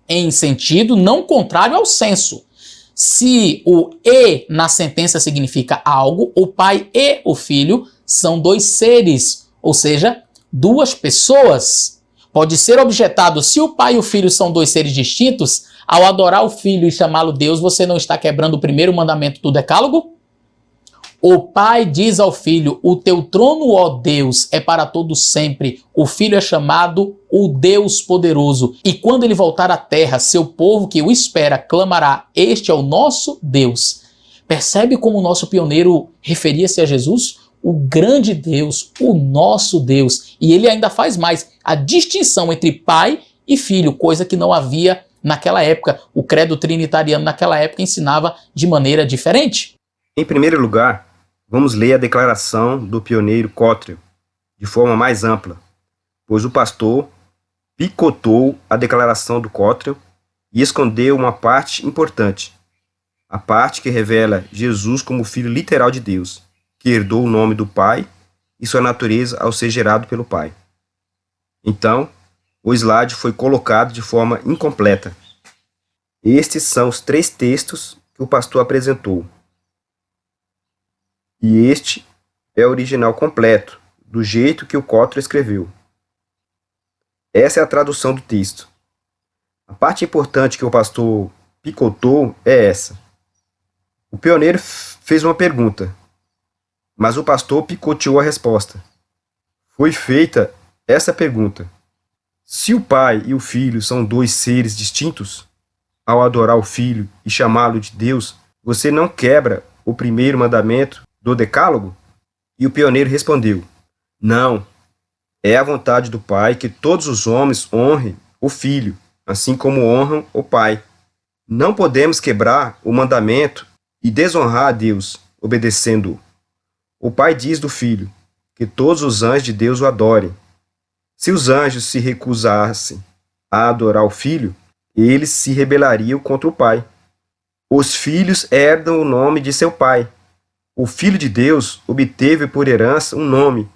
em sentido não contrário ao senso. Se o "e" na sentença significa algo, o Pai e o Filho são dois seres, ou seja, duas pessoas. Pode ser objetado, se o Pai e o Filho são dois seres distintos, ao adorar o Filho e chamá-lo Deus, você não está quebrando o primeiro mandamento do Decálogo? O Pai diz ao Filho, o teu trono, ó Deus, é para todo sempre. O Filho é chamado o Deus poderoso. E quando ele voltar à terra, seu povo que o espera clamará, este é o nosso Deus. Percebe como o nosso pioneiro referia-se a Jesus? O grande Deus, o nosso Deus. E ele ainda faz mais, a distinção entre Pai e Filho, coisa que não havia naquela época. O credo trinitariano naquela época ensinava de maneira diferente. Em primeiro lugar, vamos ler a declaração do pioneiro Cottrell, de forma mais ampla, pois o pastor picotou a declaração do Cottrell e escondeu uma parte importante, a parte que revela Jesus como filho literal de Deus, que herdou o nome do Pai e sua natureza ao ser gerado pelo Pai. Então, o slide foi colocado de forma incompleta. Estes são os três textos que o pastor apresentou. E este é o original completo, do jeito que o Cottrell escreveu. Essa é a tradução do texto. A parte importante que o pastor picotou é essa. O pioneiro fez uma pergunta, mas o pastor picoteou a resposta. Foi feita essa pergunta: Se o Pai e o Filho são dois seres distintos, ao adorar o Filho e chamá-lo de Deus, você não quebra o primeiro mandamento do Decálogo? E o pioneiro respondeu: não, é a vontade do Pai que todos os homens honrem o Filho, assim como honram o Pai. Não podemos quebrar o mandamento e desonrar a Deus, obedecendo-o. O Pai diz do Filho que todos os anjos de Deus o adorem. Se os anjos se recusassem a adorar o Filho, eles se rebelariam contra o Pai. Os filhos herdam o nome de seu pai. O Filho de Deus obteve por herança um nome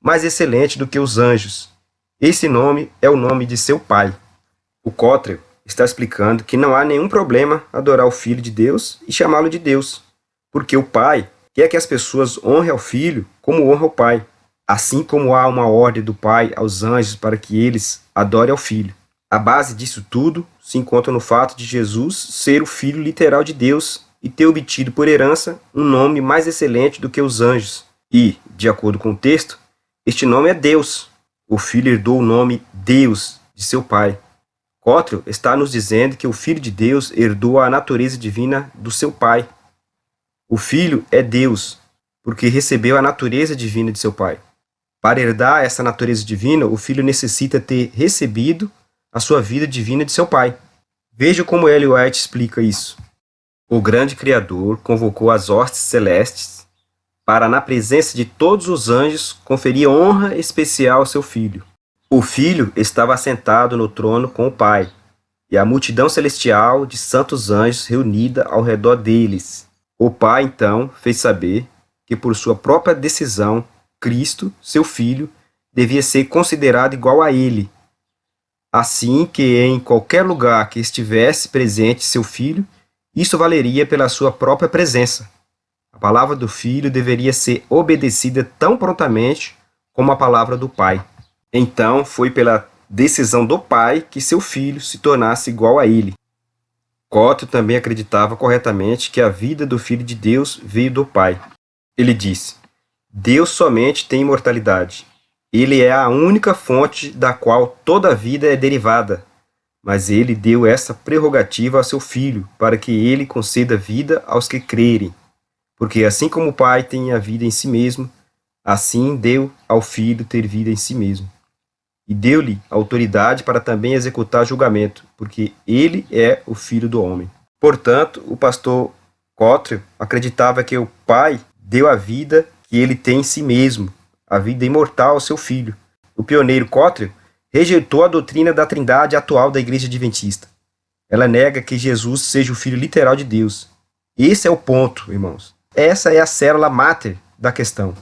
mais excelente do que os anjos. Esse nome é o nome de seu pai. O Cottrell está explicando que não há nenhum problema adorar o Filho de Deus e chamá-lo de Deus, porque o Pai quer que as pessoas honrem ao Filho como honra o Pai, assim como há uma ordem do Pai aos anjos para que eles adorem ao Filho. A base disso tudo se encontra no fato de Jesus ser o Filho literal de Deus e ter obtido por herança um nome mais excelente do que os anjos. E, de acordo com o texto, este nome é Deus. O Filho herdou o nome Deus de seu Pai. Cottrell está nos dizendo que o Filho de Deus herdou a natureza divina do seu Pai. O Filho é Deus, porque recebeu a natureza divina de seu Pai. Para herdar essa natureza divina, o Filho necessita ter recebido a sua vida divina de seu Pai. Veja como Ellen White explica isso. O grande Criador convocou as hostes celestes para, na presença de todos os anjos, conferir honra especial ao seu Filho. O Filho estava assentado no trono com o Pai, e a multidão celestial de santos anjos reunida ao redor deles. O Pai, então, fez saber que, por sua própria decisão, Cristo, seu Filho, devia ser considerado igual a ele, assim que em qualquer lugar que estivesse presente seu Filho, isso valeria pela sua própria presença. A palavra do Filho deveria ser obedecida tão prontamente como a palavra do Pai. Então, foi pela decisão do Pai que seu Filho se tornasse igual a ele. Cottrell também acreditava corretamente que a vida do Filho de Deus veio do Pai. Ele disse: Deus somente tem imortalidade. Ele é a única fonte da qual toda a vida é derivada, mas ele deu essa prerrogativa a seu Filho, para que ele conceda vida aos que crerem. Porque assim como o Pai tem a vida em si mesmo, assim deu ao Filho ter vida em si mesmo. E deu-lhe autoridade para também executar julgamento, porque ele é o Filho do homem. Portanto, o pastor Cottrell acreditava que o Pai deu a vida que ele tem em si mesmo, a vida imortal ao seu Filho. O pioneiro Cottrell rejeitou a doutrina da trindade atual da Igreja Adventista. Ela nega que Jesus seja o Filho literal de Deus. Esse é o ponto, irmãos. Essa é a célula máter da questão.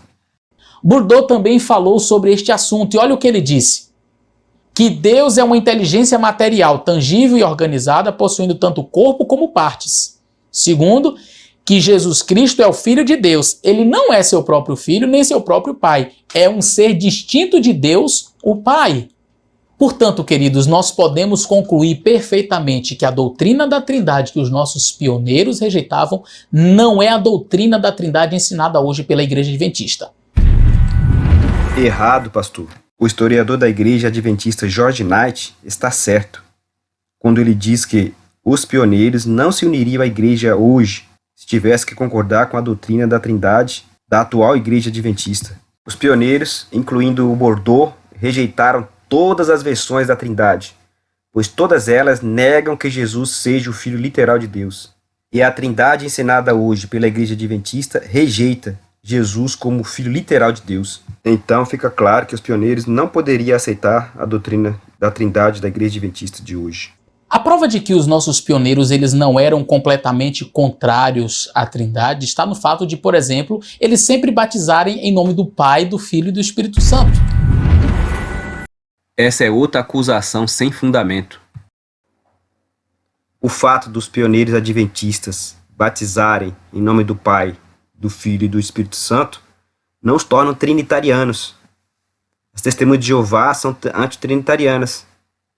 Bourdieu também falou sobre este assunto e olha o que ele disse. Que Deus é uma inteligência material, tangível e organizada, possuindo tanto corpo como partes. Segundo, que Jesus Cristo é o Filho de Deus. Ele não é seu próprio Filho, nem seu próprio Pai. É um ser distinto de Deus, o Pai. Portanto, queridos, nós podemos concluir perfeitamente que a doutrina da Trindade que os nossos pioneiros rejeitavam não é a doutrina da Trindade ensinada hoje pela Igreja Adventista. Errado, pastor. O historiador da Igreja Adventista George Knight está certo quando ele diz que os pioneiros não se uniriam à Igreja hoje se tivesse que concordar com a doutrina da Trindade da atual Igreja Adventista. Os pioneiros, incluindo o Bourdieu, rejeitaram todas as versões da Trindade, pois todas elas negam que Jesus seja o Filho literal de Deus. E a Trindade ensinada hoje pela Igreja Adventista rejeita Jesus como o Filho literal de Deus. Então fica claro que os pioneiros não poderiam aceitar a doutrina da Trindade da Igreja Adventista de hoje. A prova de que os nossos pioneiros eles não eram completamente contrários à Trindade está no fato de, por exemplo, eles sempre batizarem em nome do Pai, do Filho e do Espírito Santo. Essa é outra acusação sem fundamento. O fato dos pioneiros adventistas batizarem em nome do Pai, do Filho e do Espírito Santo não os tornam trinitarianos. As testemunhas de Jeová são antitrinitarianas.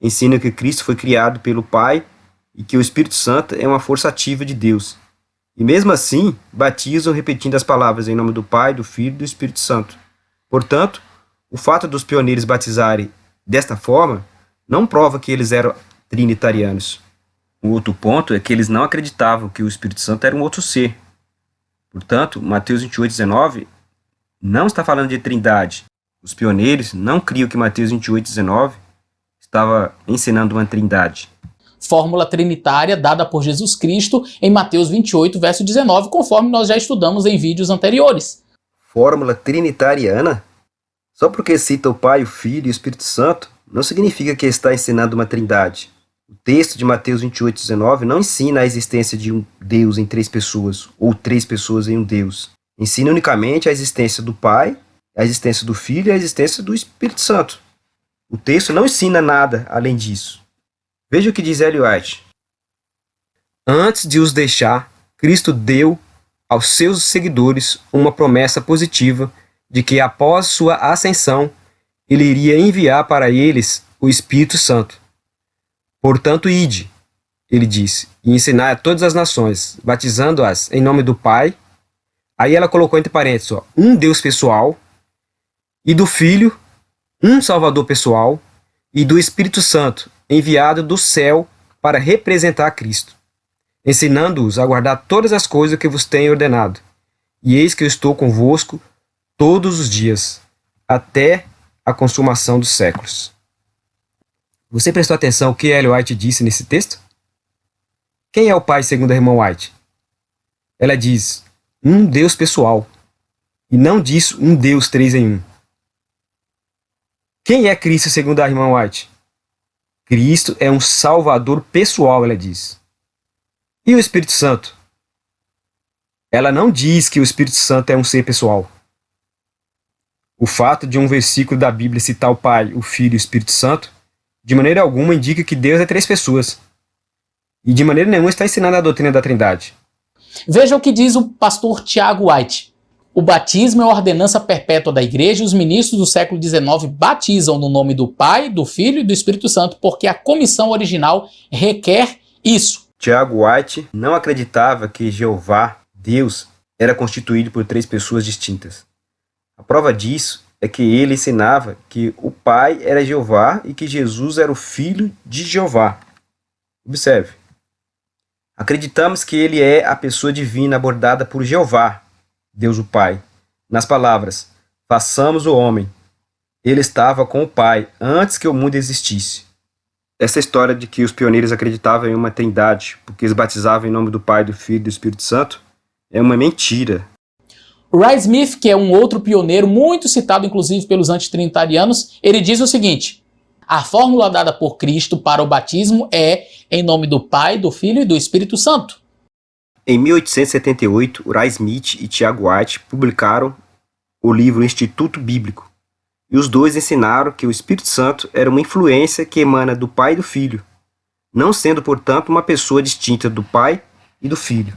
Ensinam que Cristo foi criado pelo Pai e que o Espírito Santo é uma força ativa de Deus. E mesmo assim, batizam repetindo as palavras em nome do Pai, do Filho e do Espírito Santo. Portanto, o fato dos pioneiros batizarem desta forma não prova que eles eram trinitarianos. O outro ponto é que eles não acreditavam que o Espírito Santo era um outro ser. Portanto, Mateus 28:19 não está falando de trindade. Os pioneiros não criam que Mateus 28:19 estava ensinando uma trindade. Fórmula trinitária dada por Jesus Cristo em Mateus 28, verso 19, conforme nós já estudamos em vídeos anteriores. Fórmula trinitariana? Só porque cita o Pai, o Filho e o Espírito Santo, não significa que está ensinando uma trindade. O texto de Mateus 28:19 não ensina a existência de um Deus em três pessoas, ou três pessoas em um Deus. Ensina unicamente a existência do Pai, a existência do Filho e a existência do Espírito Santo. O texto não ensina nada além disso. Veja o que diz Ellen White. Antes de os deixar, Cristo deu aos seus seguidores uma promessa positiva de que após sua ascensão, ele iria enviar para eles o Espírito Santo. Portanto, ide, ele disse, e ensinai a todas as nações, batizando-as em nome do Pai. Aí ela colocou entre parênteses, um Deus pessoal, e do Filho, um Salvador pessoal, e do Espírito Santo, enviado do céu para representar Cristo, ensinando-os a guardar todas as coisas que vos tenho ordenado. E eis que eu estou convosco todos os dias, até a consumação dos séculos. Você prestou atenção ao que Ellen White disse nesse texto? Quem é o Pai segundo a irmã White? Ela diz, um Deus pessoal, e não diz um Deus três em um. Quem é Cristo segundo a irmã White? Cristo é um Salvador pessoal, ela diz. E o Espírito Santo? Ela não diz que o Espírito Santo é um ser pessoal. O fato de um versículo da Bíblia citar o Pai, o Filho e o Espírito Santo, de maneira alguma indica que Deus é três pessoas. E de maneira nenhuma está ensinando a doutrina da Trindade. Veja o que diz o pastor Tiago White. O batismo é a ordenança perpétua da igreja e os ministros do século XIX batizam no nome do Pai, do Filho e do Espírito Santo porque a comissão original requer isso. Tiago White não acreditava que Jeová, Deus, era constituído por três pessoas distintas. A prova disso é que ele ensinava que o Pai era Jeová e que Jesus era o Filho de Jeová. Observe. Acreditamos que ele é a pessoa divina abordada por Jeová, Deus o Pai. Nas palavras, façamos o homem. Ele estava com o Pai antes que o mundo existisse. Essa história de que os pioneiros acreditavam em uma trindade, porque eles batizavam em nome do Pai, do Filho e do Espírito Santo, é uma mentira. Ray Smith, que é um outro pioneiro, muito citado inclusive pelos antitrinitarianos, ele diz o seguinte: a fórmula dada por Cristo para o batismo é em nome do Pai, do Filho e do Espírito Santo. Em 1878, Ray Smith e Tiago White publicaram o livro Instituto Bíblico, e os dois ensinaram que o Espírito Santo era uma influência que emana do Pai e do Filho, não sendo, portanto, uma pessoa distinta do Pai e do Filho.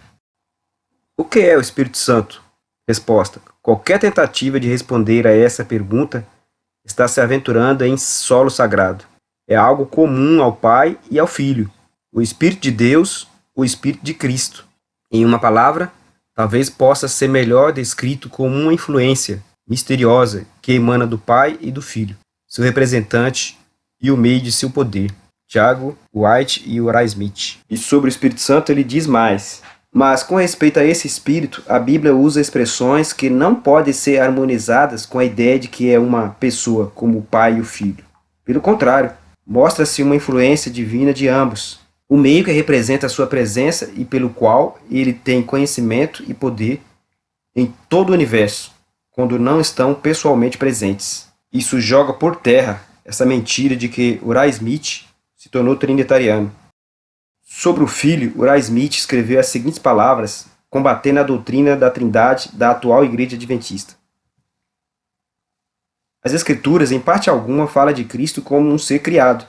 O que é o Espírito Santo? Resposta: qualquer tentativa de responder a essa pergunta está se aventurando em solo sagrado. É algo comum ao Pai e ao Filho, o Espírito de Deus, o Espírito de Cristo. Em uma palavra, talvez possa ser melhor descrito como uma influência misteriosa que emana do Pai e do Filho, seu representante e o meio de seu poder. Tiago White e Ray Smith. E sobre o Espírito Santo ele diz mais: mas com respeito a esse Espírito, a Bíblia usa expressões que não podem ser harmonizadas com a ideia de que é uma pessoa como o Pai e o Filho. Pelo contrário, mostra-se uma influência divina de ambos, o meio que representa a sua presença e pelo qual ele tem conhecimento e poder em todo o universo, quando não estão pessoalmente presentes. Isso joga por terra essa mentira de que Ray Smith se tornou trinitariano. Sobre o Filho, Ray Smith escreveu as seguintes palavras, combatendo a doutrina da Trindade da atual Igreja Adventista. As Escrituras, em parte alguma, falam de Cristo como um ser criado,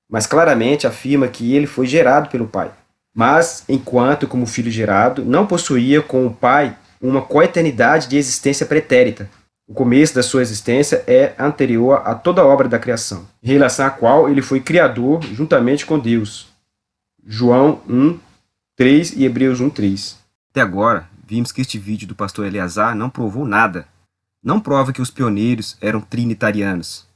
mas claramente afirma que ele foi gerado pelo Pai. Mas, enquanto como filho gerado, não possuía com o Pai uma coeternidade de existência pretérita. O começo da sua existência é anterior a toda a obra da criação, em relação à qual ele foi criador juntamente com Deus. João 1:3 e Hebreus 1:3. Até agora, vimos que este vídeo do pastor Eleazar não provou nada. Não prova que os pioneiros eram trinitarianos.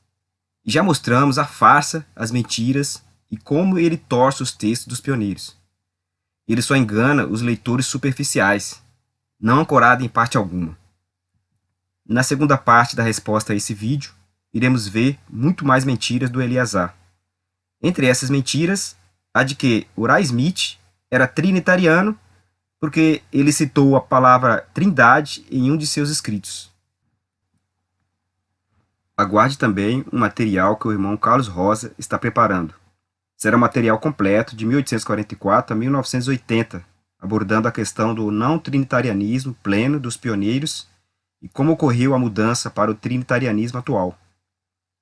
E já mostramos a farsa, as mentiras e como ele torce os textos dos pioneiros. Ele só engana os leitores superficiais, não ancorado em parte alguma. Na segunda parte da resposta a esse vídeo, iremos ver muito mais mentiras do Eleazar. Entre essas mentiras, a de que Uriah Smith era trinitariano porque ele citou a palavra trindade em um de seus escritos. Aguarde também um material que o irmão Carlos Rosa está preparando. Será um material completo de 1844 a 1980, abordando a questão do não trinitarianismo pleno dos pioneiros e como ocorreu a mudança para o trinitarianismo atual.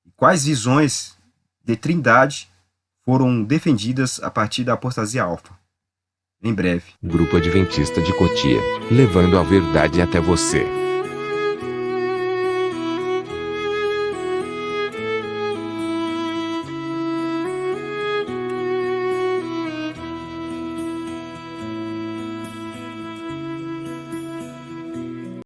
E quais visões de trindade foram defendidas a partir da apostasia alfa. Em breve. Grupo Adventista de Cotia, levando a verdade até você.